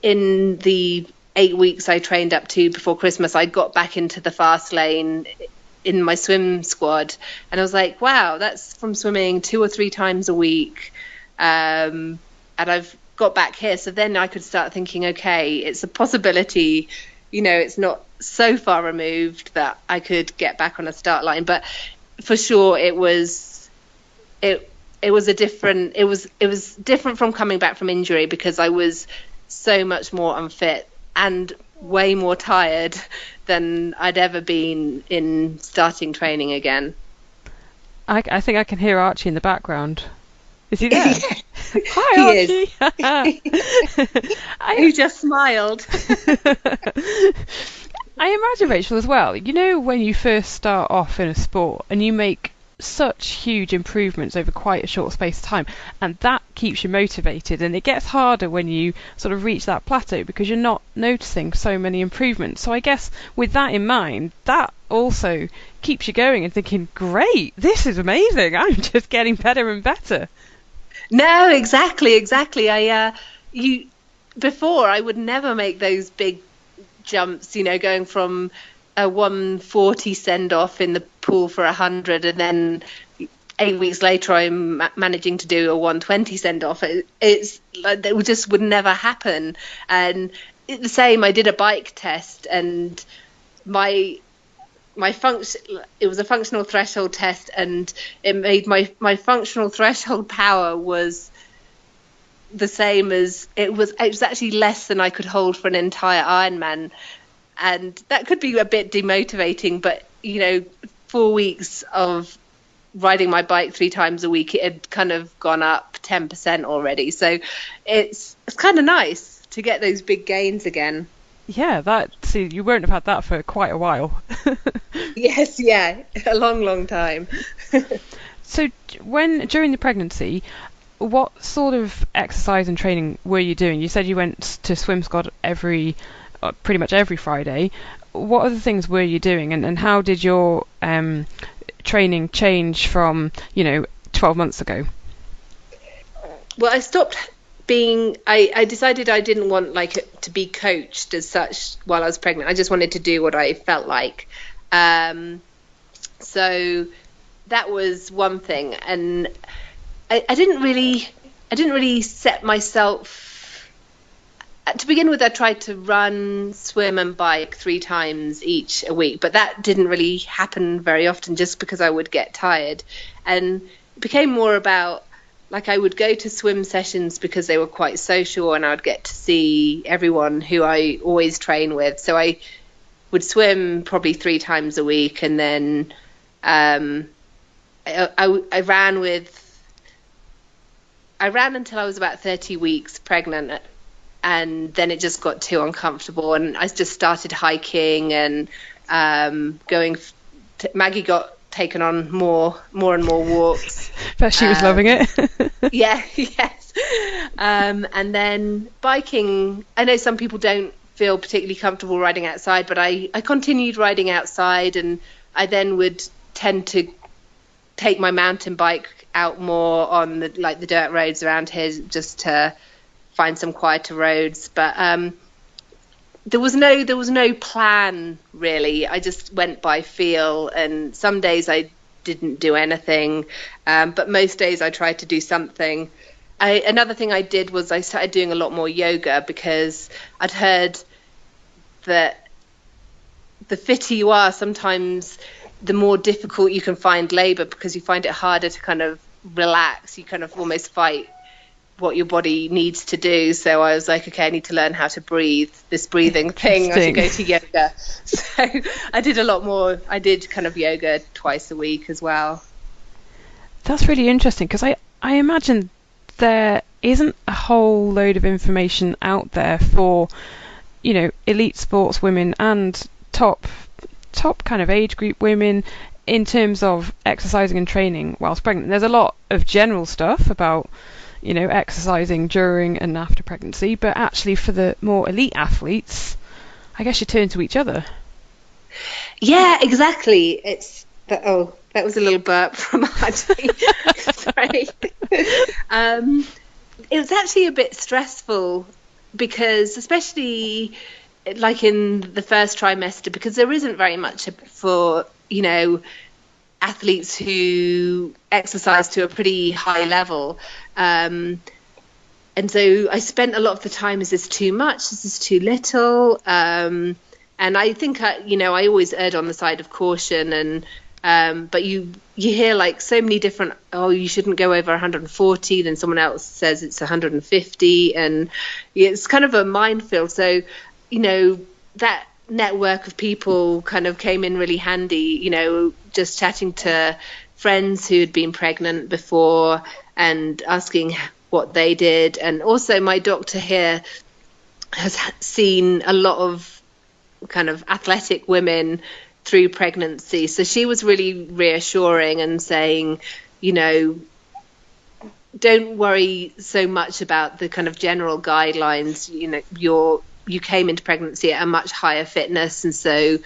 in the 8 weeks I trained up to before Christmas, I got back into the fast lane in my swim squad. And I was like, wow, that's from swimming 2 or 3 times a week. And I've got back here. So then I could start thinking, okay, it's a possibility. It's not so far removed that I could get back on a start line. But for sure, it was different from coming back from injury, because I was so much more unfit and way more tired than I'd ever been in starting training again. I think I can hear Archie in the background. Is he there? Hi, Archie. He just smiled. I imagine, Rachel, as well, when you first start off in a sport and you make such huge improvements over quite a short space of time, and that keeps you motivated, and it gets harder when you sort of reach that plateau because you're not noticing so many improvements. So I guess with that in mind, that also keeps you going and thinking, great, this is amazing, I'm just getting better and better. No, exactly. Before I would never make those big jumps, going from a 140 send off in the pool for 100 and then 8 weeks later I'm managing to do a 120 send off. It's like it just would never happen. And the same, I did a bike test, and my function, it was a functional threshold test, and it made my functional threshold power was the same as it was actually less than I could hold for an entire Ironman. And that could be a bit demotivating, but 4 weeks of riding my bike 3 times a week, it had kind of gone up 10% already. So it's kind of nice to get those big gains again. Yeah, you won't have had that for quite a while. Yes, yeah, a long time. So during the pregnancy, what sort of exercise and training were you doing? You said you went to Swim Squad pretty much every Friday. What other things were you doing, and how did your training change from 12 months ago? Well, I stopped being, I decided I didn't want to be coached as such while I was pregnant. I just wanted to do what I felt like. So that was one thing, and I didn't really set myself. To begin with, I tried to run, swim and bike 3 times each a week, but that didn't really happen very often just because I would get tired. And it became more about, I would go to swim sessions because they were quite social, and I would get to see everyone who I always train with. So I would swim probably 3 times a week, and then I ran until I was about 30 weeks pregnant, and then it just got too uncomfortable, and I just started hiking and going. Maggie got taken on more and more walks. But she was loving it. Yeah, yes. And then biking. I know some people don't feel particularly comfortable riding outside, but I continued riding outside, and I then would tend to take my mountain bike out more on the dirt roads around here, just to find some quieter roads. But there was no plan really. I just went by feel, and some days I didn't do anything, but most days I tried to do something. Another thing I did was I started doing a lot more yoga, because I'd heard that the fitter you are, sometimes the more difficult you can find labor, because you find it harder to kind of relax. You kind of almost fight what your body needs to do. So I was like, okay, I need to learn how to breathe, this breathing thing. I should go to yoga. So I did a lot more. I did kind of yoga twice a week as well. That's really interesting, because I imagine there isn't a whole load of information out there for, elite sports women and top kind of age group women in terms of exercising and training whilst pregnant. There's a lot of general stuff about exercising during and after pregnancy, but actually for the more elite athletes, I guess you turn to each other. Yeah, exactly. That was a little burp from Archie. Sorry. It was actually a bit stressful, because especially in the first trimester, because there isn't very much for athletes who exercise to a pretty high level, and so I spent a lot of the time, is this too much, is this too little, and I think I always erred on the side of caution, and but you hear so many different, you shouldn't go over 140, then someone else says it's 150, and it's kind of a minefield. So that network of people kind of came in really handy, just chatting to friends who had been pregnant before and asking what they did. And also my doctor here has seen a lot of kind of athletic women through pregnancy, so she was really reassuring and saying, don't worry so much about the kind of general guidelines. You came into pregnancy at a much higher fitness, and so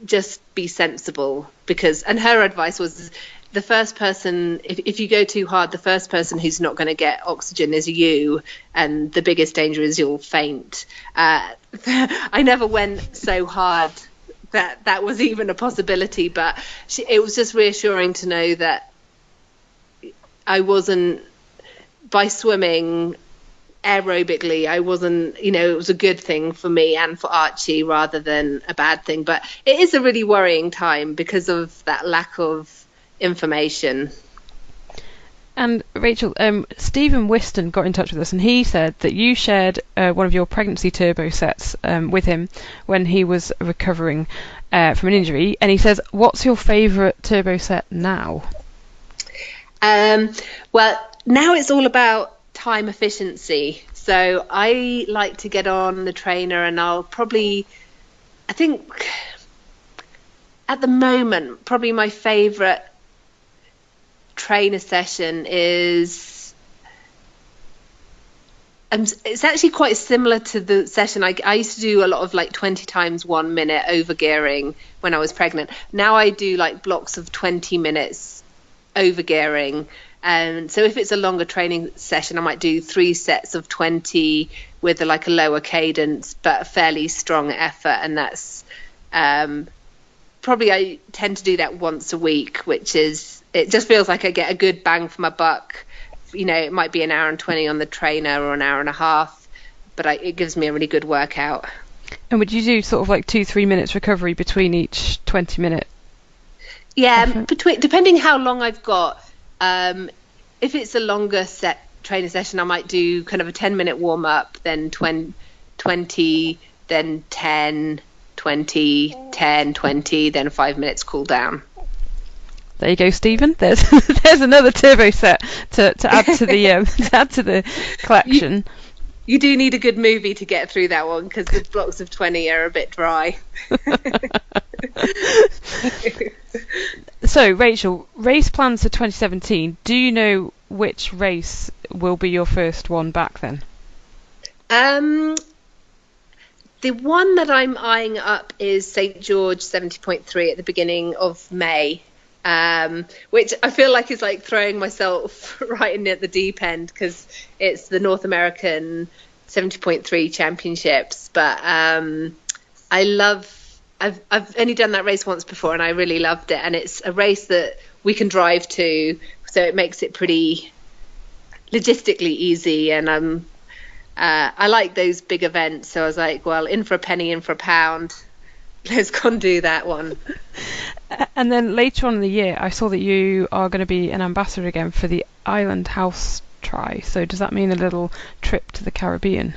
just be sensible, and her advice was, the first person, if you go too hard, the first person who's not going to get oxygen is you, and the biggest danger is you'll faint. I never went so hard that was even a possibility. But it was just reassuring to know that I wasn't, by swimming aerobically, I wasn't, it was a good thing for me and for Archie rather than a bad thing. But it is a really worrying time because of that lack of information. And Rachel, Stephen Whiston got in touch with us, and he said that you shared one of your pregnancy turbo sets with him when he was recovering from an injury. And he says, "What's your favourite turbo set now?" Well, now it's all about time efficiency. So I like to get on the trainer, and I think at the moment, probably my favourite trainer session is it's actually quite similar to the session I used to do a lot of, like 20 times 1 minute over gearing when I was pregnant. Now I do like blocks of 20 minutes over gearing, and so if it's a longer training session, I might do 3 sets of 20 with a lower cadence but a fairly strong effort, and that's probably, I tend to do that once a week, which is, it just feels like I get a good bang for my buck. It might be an hour and 20 on the trainer or an hour and a half, but it gives me a really good workout. And would you do sort of like 2-3 minutes recovery between each 20-minute? Yeah, depending how long I've got. If it's a longer set training session, I might do kind of a 10-minute warm up, then 20, then 10, 20, 10, 20, then 5 minutes cool down. There you go, Stephen. There's another turbo set to add to the to add to the collection. You do need a good movie to get through that one, because the blocks of 20 are a bit dry. So, Rachel, race plans for 2017. Do you know which race will be your first one back then? The one that I'm eyeing up is St. George 70.3 at the beginning of May. Which I feel like is like throwing myself right in at the deep end, because it's the North American 70.3 championships. But I've only done that race once before, and I really loved it. And it's a race that we can drive to, so it makes it pretty logistically easy. And I like those big events, so I was like, well, in for a penny, in for a pound. Let's go and do that one. And then later on in the year, I saw that you are going to be an ambassador again for the Island House Tri. So does that mean a little trip to the Caribbean?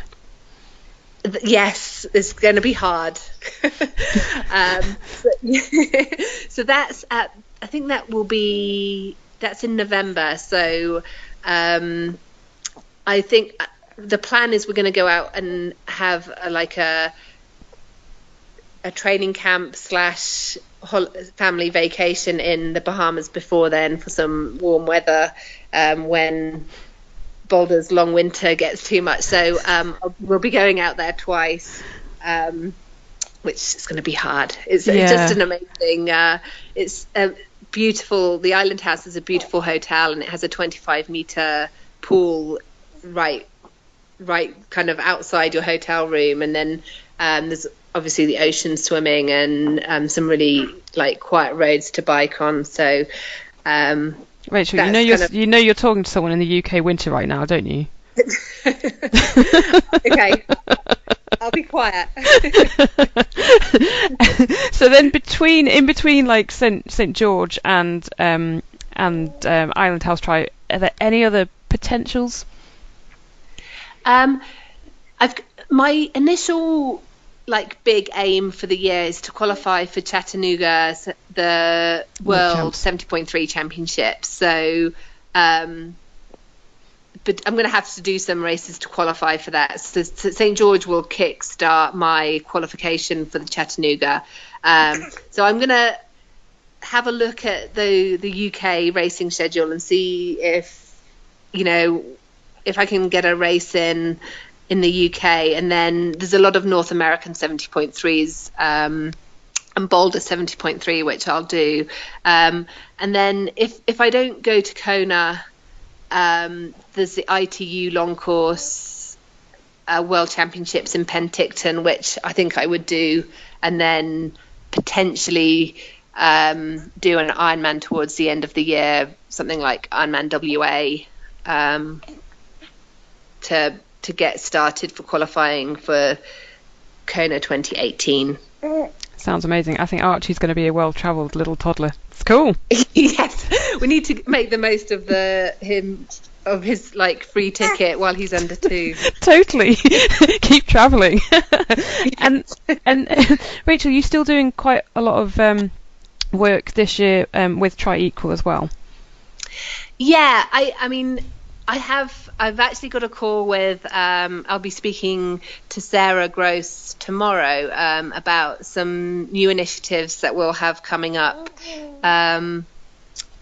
Yes, it's going to be hard. So that's I think that's in November. So I think the plan is we're going to go out and have a training camp / family vacation in the Bahamas before then, for some warm weather when Boulder's long winter gets too much. So we'll be going out there twice, which is going to be hard. It's just an amazing, it's beautiful. The Island House is a beautiful hotel, and it has a 25-meter pool right kind of outside your hotel room. And then there's obviously the ocean swimming and some really quiet roads to bike on. So Rachel, you know you're talking to someone in the UK winter right now, don't you? Okay, I'll be quiet. So then in between like St George and Island House Tri, are there any other potentials? My initial big aim for the year is to qualify for Chattanooga, the World 70.3 Championships. So but I'm going to have to do some races to qualify for that. So St. George will kickstart my qualification for the Chattanooga. So I'm going to have a look at the UK racing schedule and see if I can get a race in the UK. And then there's a lot of North American 70.3s and Boulder 70.3, which I'll do. And then if I don't go to Kona, there's the ITU long course World Championships in Penticton, which I think I would do. And then potentially do an Ironman towards the end of the year, something like Ironman WA, to get started for qualifying for Kona 2018. Sounds amazing. I think Archie's going to be a well-travelled little toddler. It's cool. Yes, we need to make the most of his like free ticket while he's under 2. Totally. Keep travelling. and Rachel, you're still doing quite a lot of work this year with Try Equal as well. Yeah, I mean, I've actually got a call with I'll be speaking to Sarah Gross tomorrow about some new initiatives that we'll have coming up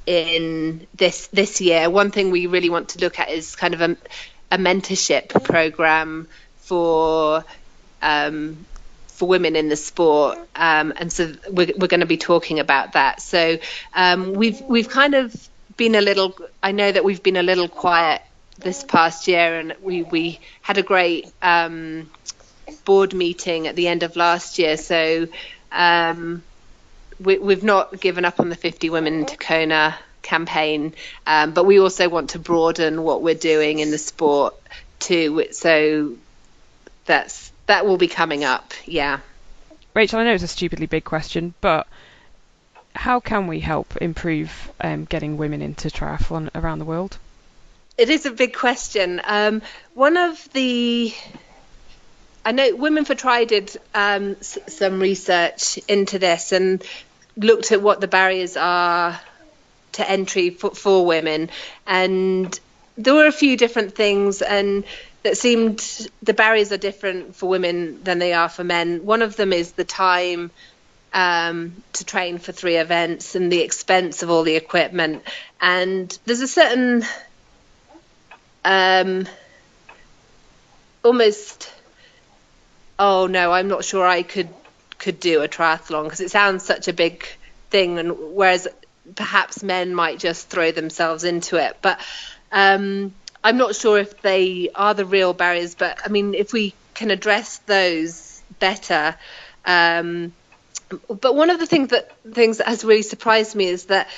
in this year. One thing we really want to look at is kind of a mentorship program for women in the sport, and so we're going to be talking about that. So we've kind of been I know that we've been a little quiet this past year, and we had a great board meeting at the end of last year. So we've not given up on the 50 Women to Kona campaign, but we also want to broaden what we're doing in the sport too. So that will be coming up. Yeah. Rachel, I know it's a stupidly big question, but how can we help improve getting women into triathlon around the world? It is a big question. I know Women for Tri did some research into this and looked at what the barriers are to entry for women, and there were a few different things, and that seemed the barriers are different for women than they are for men. One of them is the time to train for 3 events and the expense of all the equipment, and there's a certain almost, oh no, I'm not sure I could do a triathlon, because it sounds such a big thing, and whereas perhaps men might just throw themselves into it. But I'm not sure if they are the real barriers, but I mean, if we can address those better. But one of the things that has really surprised me is that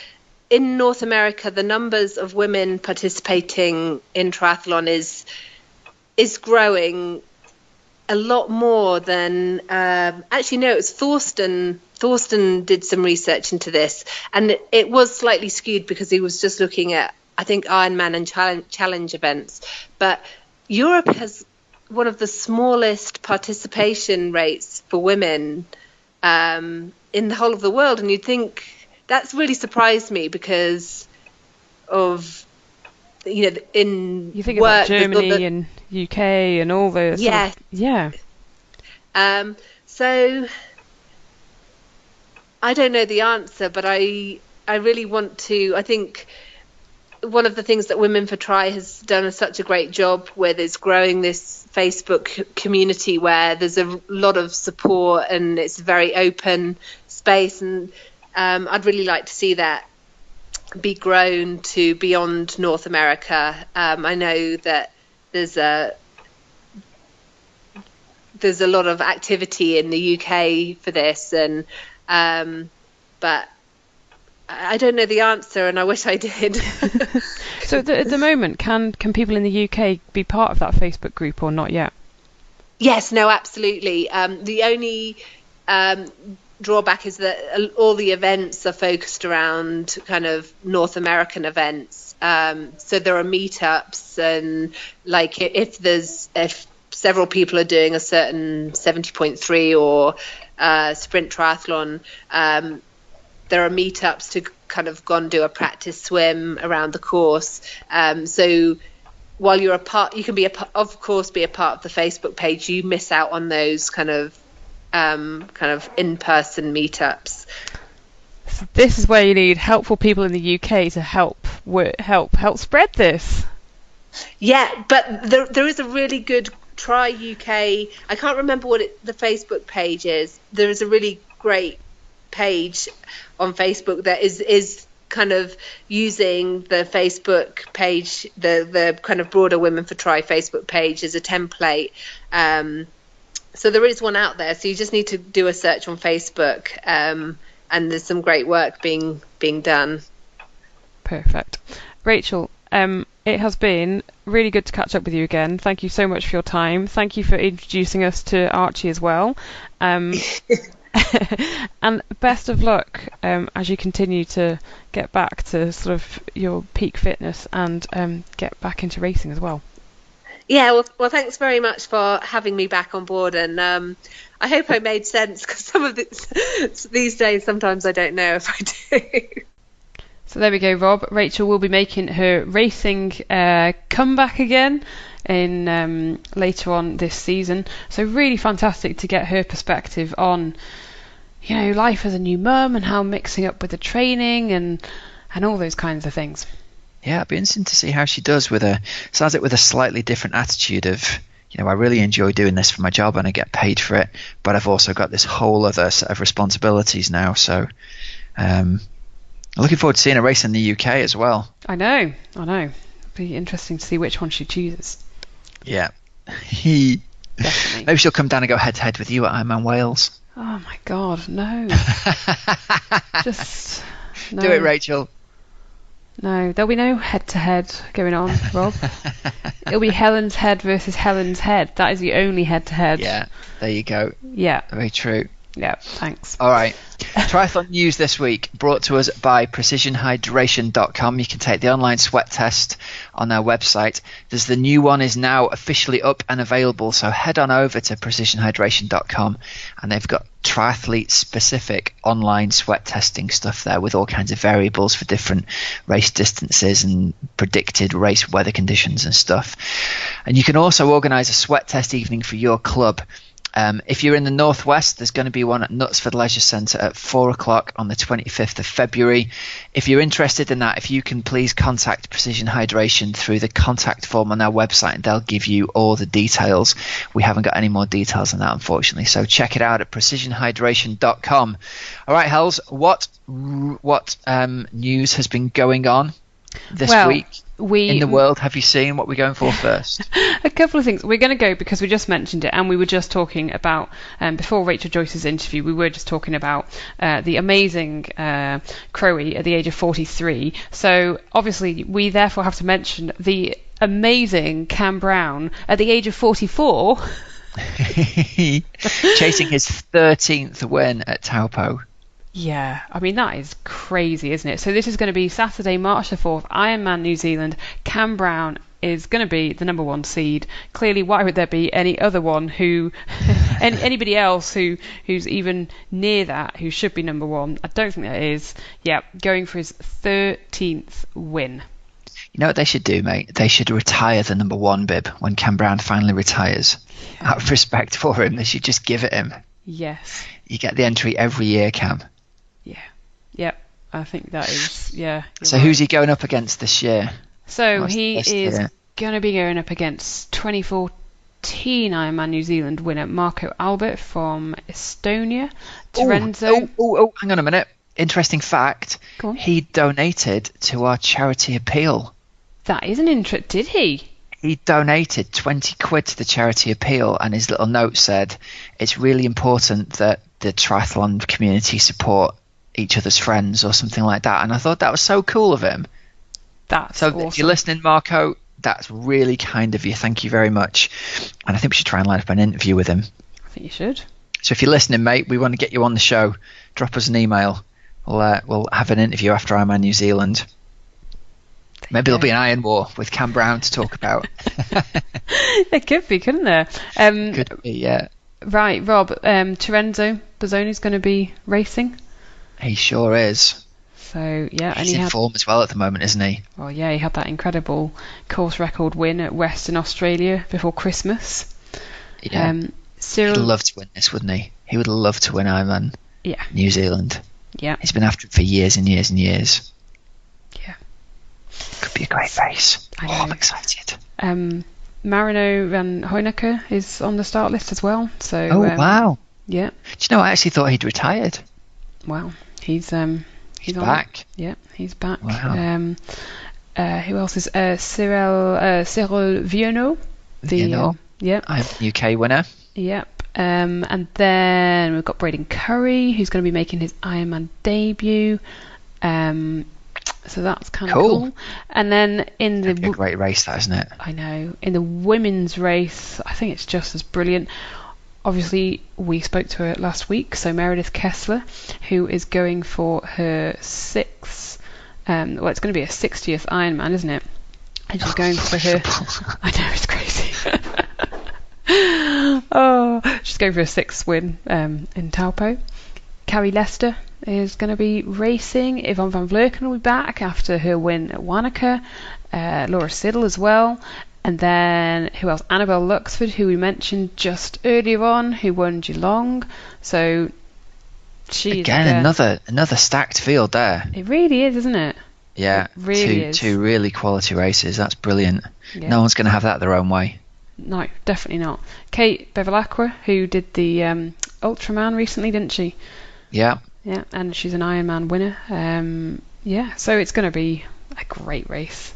in North America, the numbers of women participating in triathlon is growing a lot more than actually no, it was Thorsten did some research into this, and it was slightly skewed because he was just looking at, I think, Ironman and challenge events, but Europe has one of the smallest participation rates for women in the whole of the world, and you'd think that's really surprised me because of, you know, in you think work, about Germany and UK and all those. Yeah. Yeah. So I don't know the answer, but I really want to. I think one of the things that Women for Tri has done such a great job with is growing this Facebook community where there's a lot of support and it's a very open space, and I'd really like to see that be grown to beyond North America. I know that there's a lot of activity in the UK for this, and but I don't know the answer, and I wish I did. So at the moment, can people in the UK be part of that Facebook group or not yet? Yes, no, absolutely. The only drawback is that all the events are focused around kind of North American events. So there are meetups, and like if several people are doing a certain 70.3 or sprint triathlon, there are meetups to kind of go and do a practice swim around the course. So while you're you can of course be a part of the Facebook page. You miss out on those kind of in-person meetups. So this is where you need helpful people in the UK to help spread this. Yeah, but there is a really good Try UK. I can't remember what the Facebook page is. There is a really great page on Facebook that is kind of using the Facebook page, the kind of broader Women for Tri Facebook page as a template, So there is one out there. So you just need to do a search on Facebook, and there's some great work being done. Perfect. Rachel, it has been really good to catch up with you again. Thank you so much for your time. Thank you for introducing us to Archie as well. And best of luck as you continue to get back to sort of your peak fitness and get back into racing as well. Yeah, well, thanks very much for having me back on board, and I hope I made sense, because some of these days sometimes I don't know if I do. So there we go, Rob. Rachel will be making her racing comeback again in later on this season. So really fantastic to get her perspective on, life as a new mum and how mixing up with the training and all those kinds of things. Yeah, it'd be interesting to see how she does with a slightly different attitude of, I really enjoy doing this for my job and I get paid for it, but I've also got this whole other set of responsibilities now. So looking forward to seeing her race in the UK as well. I know. It'll be interesting to see which one she chooses. Yeah. Definitely. Maybe she'll come down and go head to head with you at Ironman Wales. Oh my God, no. Just no. Do it, Rachel. No, there'll be no head-to-head going on, Rob. It'll be Helen's head versus Helen's head. That is the only head-to-head. Yeah, there you go. Yeah. Very true. Yeah, thanks. All right. Triathlon news this week brought to us by precisionhydration.com. You can take the online sweat test on their website. The new one is now officially up and available, so head on over to precisionhydration.com, and they've got triathlete specific online sweat testing stuff there with all kinds of variables for different race distances and predicted race weather conditions and stuff. And you can also organize a sweat test evening for your club. If you're in the Northwest, there's going to be one at Knutsford Leisure Centre at 4 o'clock on the 25th of February. If you're interested in that, if you can please contact Precision Hydration through the contact form on their website, and they'll give you all the details. We haven't got any more details on that, unfortunately, so check it out at precisionhydration.com. All right, Hells, what news has been going on this week? In the world, have you seen what we're going for first? A couple of things. We're going to go, because we just mentioned it, and we were just talking about, before Rachel Joyce's interview, we were just talking about the amazing Crowe at the age of 43. So obviously we therefore have to mention the amazing Cam Brown at the age of 44. Chasing his 13th win at Taupo. Yeah, I mean, that is crazy, isn't it? So this is going to be Saturday, March the 4th, Ironman New Zealand. Cam Brown is going to be the number one seed. Clearly, why would there be any other one who, anybody else who's even near that, who should be number one? I don't think that is. Yeah, going for his 13th win. You know what they should do, mate? They should retire the number one bib when Cam Brown finally retires. Yeah. Out of respect for him, they should just give it him. Yes. You get the entry every year, Cam. Yeah. Yep. I think that is, yeah. So right. Who's he going up against this year? So he is going to be going up against 2014 Ironman New Zealand winner Marco Albert from Estonia. Terenzo. Oh, hang on a minute. Interesting fact. Go on. He donated to our charity appeal. That is an interest. Did he? He donated 20 quid to the charity appeal, and his little note said, it's really important that the triathlon community support each other's friends, or something like that. And I thought that was so cool of him. That's so awesome. If you're listening, Marco, that's really kind of you. Thank you very much. And I think we should try and line up an interview with him. I think you should. So if you're listening, mate, we want to get you on the show. Drop us an email. We'll have an interview after Ironman New Zealand. Maybe there'll be an Iron War with Cam Brown to talk about. There could be, couldn't there? Could be, yeah. Right, Rob, Terenzo Bozzoni's going to be racing. He sure is. So, yeah. He's in form as well at the moment, isn't he? Well, yeah, he had that incredible course record win at Western Australia before Christmas. Yeah. He'd love to win this, wouldn't he? He would love to win Ironman New Zealand. Yeah. He's been after it for years and years and years. Yeah. Could be a great race. I'm excited. Marino van Hoynacker is on the start list as well. So. Wow. Yeah. Do you know, I actually thought he'd retired. Well, he's back. Yeah, he's back. Wow. Who else is Cyril Viano? I have UK winner. Yep. And then we've got Braden Curry, who's going to be making his Ironman debut. So that's kind of cool. And then in the a great race, that, isn't it? I know. In the women's race, I think it's just as brilliant. Obviously, we spoke to her last week. So Meredith Kessler, who is going for her sixth. Well, it's going to be a 60th Ironman, isn't it? And she's going for her. I know, it's crazy. She's going for a 6th win in Taupo. Carrie Lester is going to be racing. Yvonne van Vleuten will be back after her win at Wanaka. Laura Siddle as well. And then, who else? Annabelle Luxford, who we mentioned just earlier on, who won Geelong. So, she's... Again, another stacked field there. It really is, isn't it? Yeah, it really is. Two really quality races. That's brilliant. Yeah. No one's going to have that their own way. No, definitely not. Kate Bevilacqua, who did the Ultraman recently, didn't she? Yeah. Yeah, and she's an Ironman winner. Yeah, so it's going to be a great race.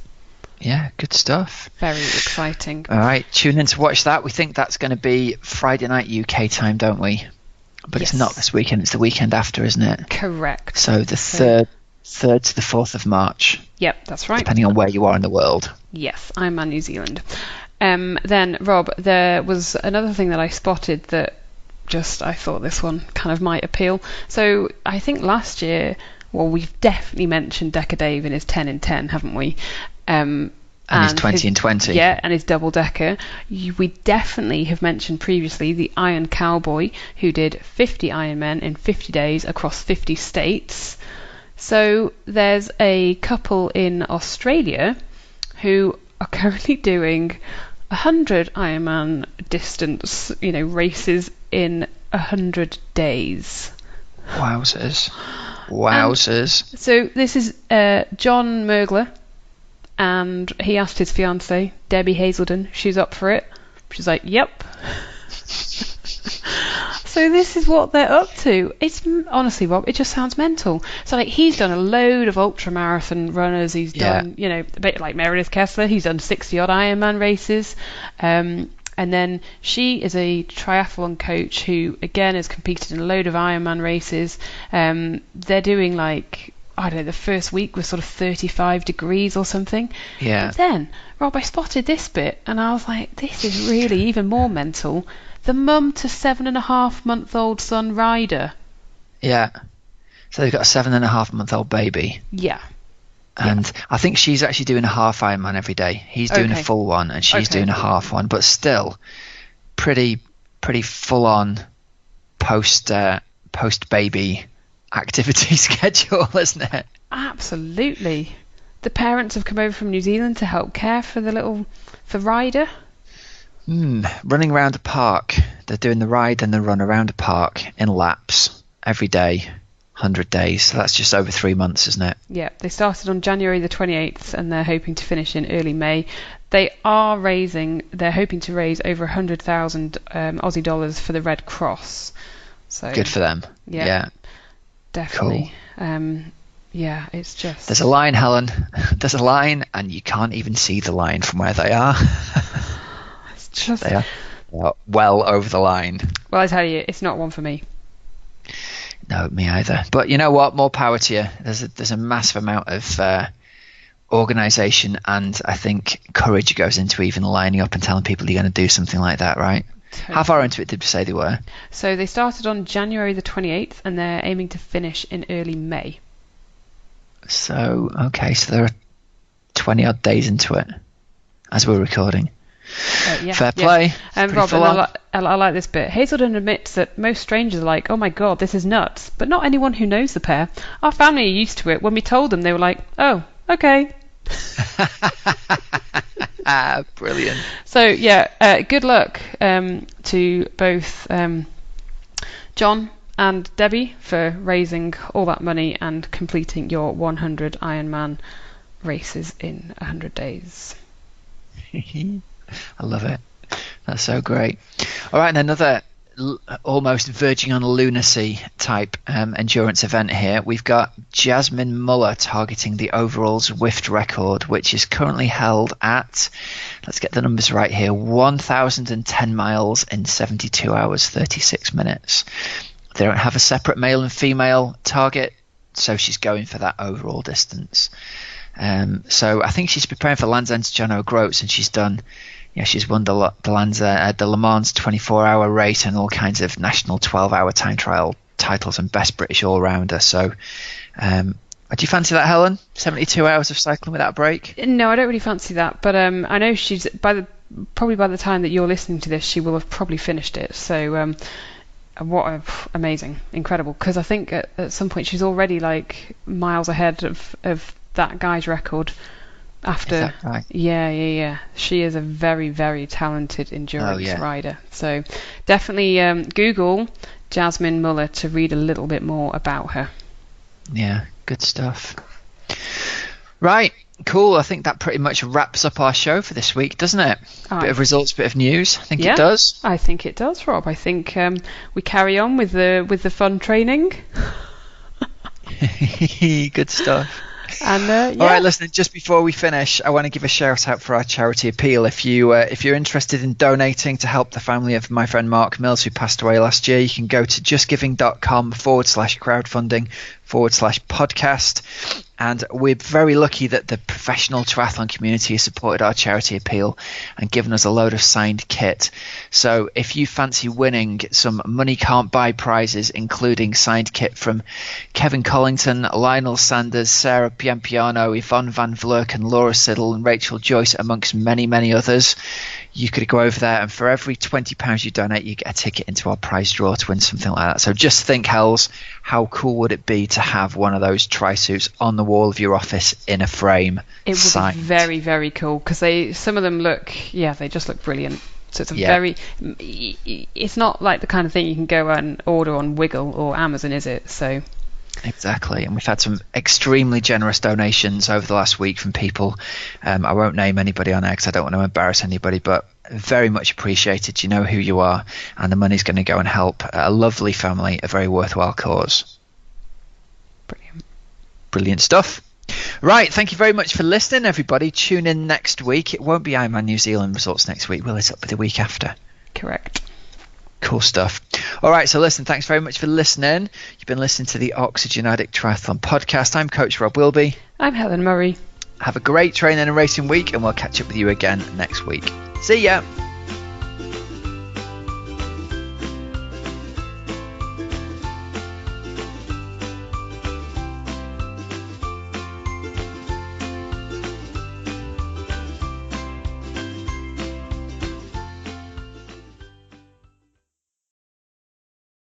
Yeah, good stuff. Very exciting. All right, tune in to watch that. We think that's going to be Friday night UK time, don't we? But yes. It's not this weekend. It's the weekend after, isn't it? Correct. So the 3rd to the 4th of March. Yep, that's right. Depending on where you are in the world. Yes, Ironman New Zealand. Then, Rob, there was another thing that I spotted that I thought this one kind of might appeal. So I think last year, well, we've definitely mentioned Decker Dave in his 10 in 10, haven't we? And his 20 in 20. Yeah, and his double decker. We definitely have mentioned previously the Iron Cowboy, who did 50 Ironmen in 50 days across 50 states. So there's a couple in Australia who are currently doing 100 Ironman distance, races in 100 days. Wowzers. So this is John Mergler, and he asked his fiancée, Debbie Hazelden, she's up for it. She's like, yep. So this is what they're up to. It's honestly, Rob, it just sounds mental. So he's done a load of ultramarathon runners. He's done, a bit like Meredith Kessler. He's done 60-odd Ironman races. And then she is a triathlon coach who, again, has competed in a load of Ironman races. They're doing the first week was sort of 35 degrees or something. Yeah. But then, Rob, I spotted this bit and I was like, this is really even more mental. The mum to 7.5-month-old son Ryder. Yeah. So they've got a 7.5-month-old baby. Yeah. And I think she's actually doing a half Ironman every day. He's doing a full one and she's doing a half one, but still pretty full on post baby activity schedule, isn't it? Absolutely. The parents have come over from New Zealand to help care for Ryder. Running around a park. They're doing the ride and the run around a park in laps every day, 100 days. So that's just over 3 months, isn't it? Yeah, they started on January the 28th and they're hoping to finish in early May. They're hoping to raise over 100,000 Aussie dollars for the Red Cross. So good for them. Yeah. Definitely. Cool. Yeah, it's just... There's a line, Helen. There's a line and you can't even see the line from where they are. They are well over the line. Well, I tell you, it's not one for me. No, me either. But you know what? More power to you. There's a massive amount of organisation and I think courage goes into even lining up and telling people you're going to do something like that, right? Totally. How far into it did you say they were? So they started on January the 28th and they're aiming to finish in early May. So, okay, so there are 20 odd days into it as we're recording. Fair play. Rob, I like this bit. Hazelden admits that most strangers are like, oh my god, this is nuts, but not anyone who knows the pair. Our family are used to it. When we told them, they were like, oh, okay. Brilliant. So good luck to both John and Debbie for raising all that money and completing your 100 Ironman races in 100 days. I love it. That's so great. All right, and another almost verging on lunacy type endurance event here. We've got Jasmine Muller targeting the overall Zwift record, which is currently held at, let's get the numbers right here, 1,010 miles in 72 hours 36 minutes. They don't have a separate male and female target, so she's going for that overall distance. So I think she's preparing for Land's End John O'Groats, and she's won the Le Mans 24-hour race and all kinds of national 12-hour time trial titles and best British all-rounder. So do you fancy that, Helen? 72 hours of cycling without a break? No, I don't really fancy that, but I know she's probably by the time that you're listening to this, she will have probably finished it. So amazing, incredible, because I think at some point she's already like miles ahead of that guy's record. After, is that right? Yeah. She is a very, very talented endurance rider. So definitely Google Jasmine Muller to read a little bit more about her. Yeah, good stuff. Right, cool. I think that pretty much wraps up our show for this week, doesn't it? Bit of results, bit of news. I think it does. I think it does, Rob. I think we carry on with the fun training. Good stuff. And all right, listen, just before we finish, I want to give a shout out for our charity appeal. If you're interested in donating to help the family of my friend Mark Mills, who passed away last year, you can go to justgiving.com/crowdfunding/podcast. And we're very lucky that the professional triathlon community has supported our charity appeal and given us a load of signed kit. So if you fancy winning some money can't buy prizes, including signed kit from Kevin Collington, Lionel Sanders, Sarah Piampiano, Yvonne Van Vlerken, Laura Siddle and Rachel Joyce, amongst many, many others, you could go over there, and for every £20 you donate, you get a ticket into our prize draw to win something like that. So just think, Hells, how cool would it be to have one of those tri-suits on the wall of your office in a frame? It would be very, very cool, because some of them they just look brilliant. So it's not like the kind of thing you can go and order on Wiggle or Amazon, is it? So exactly, and we've had some extremely generous donations over the last week from people. I won't name anybody on air because I don't want to embarrass anybody, but very much appreciated. You know who you are, and the money's going to go and help a lovely family, a very worthwhile cause. Brilliant stuff. Right, thank you very much for listening, everybody. Tune in next week. It won't be Ironman New Zealand results next week, will it? It'll be the week after. Correct. Cool stuff. All right, so listen, thanks very much for listening. You've been listening to the Oxygen Addict Triathlon Podcast. I'm Coach Rob Wilby. I'm Helen Murray. Have a great training and racing week, and we'll catch up with you again next week. See ya.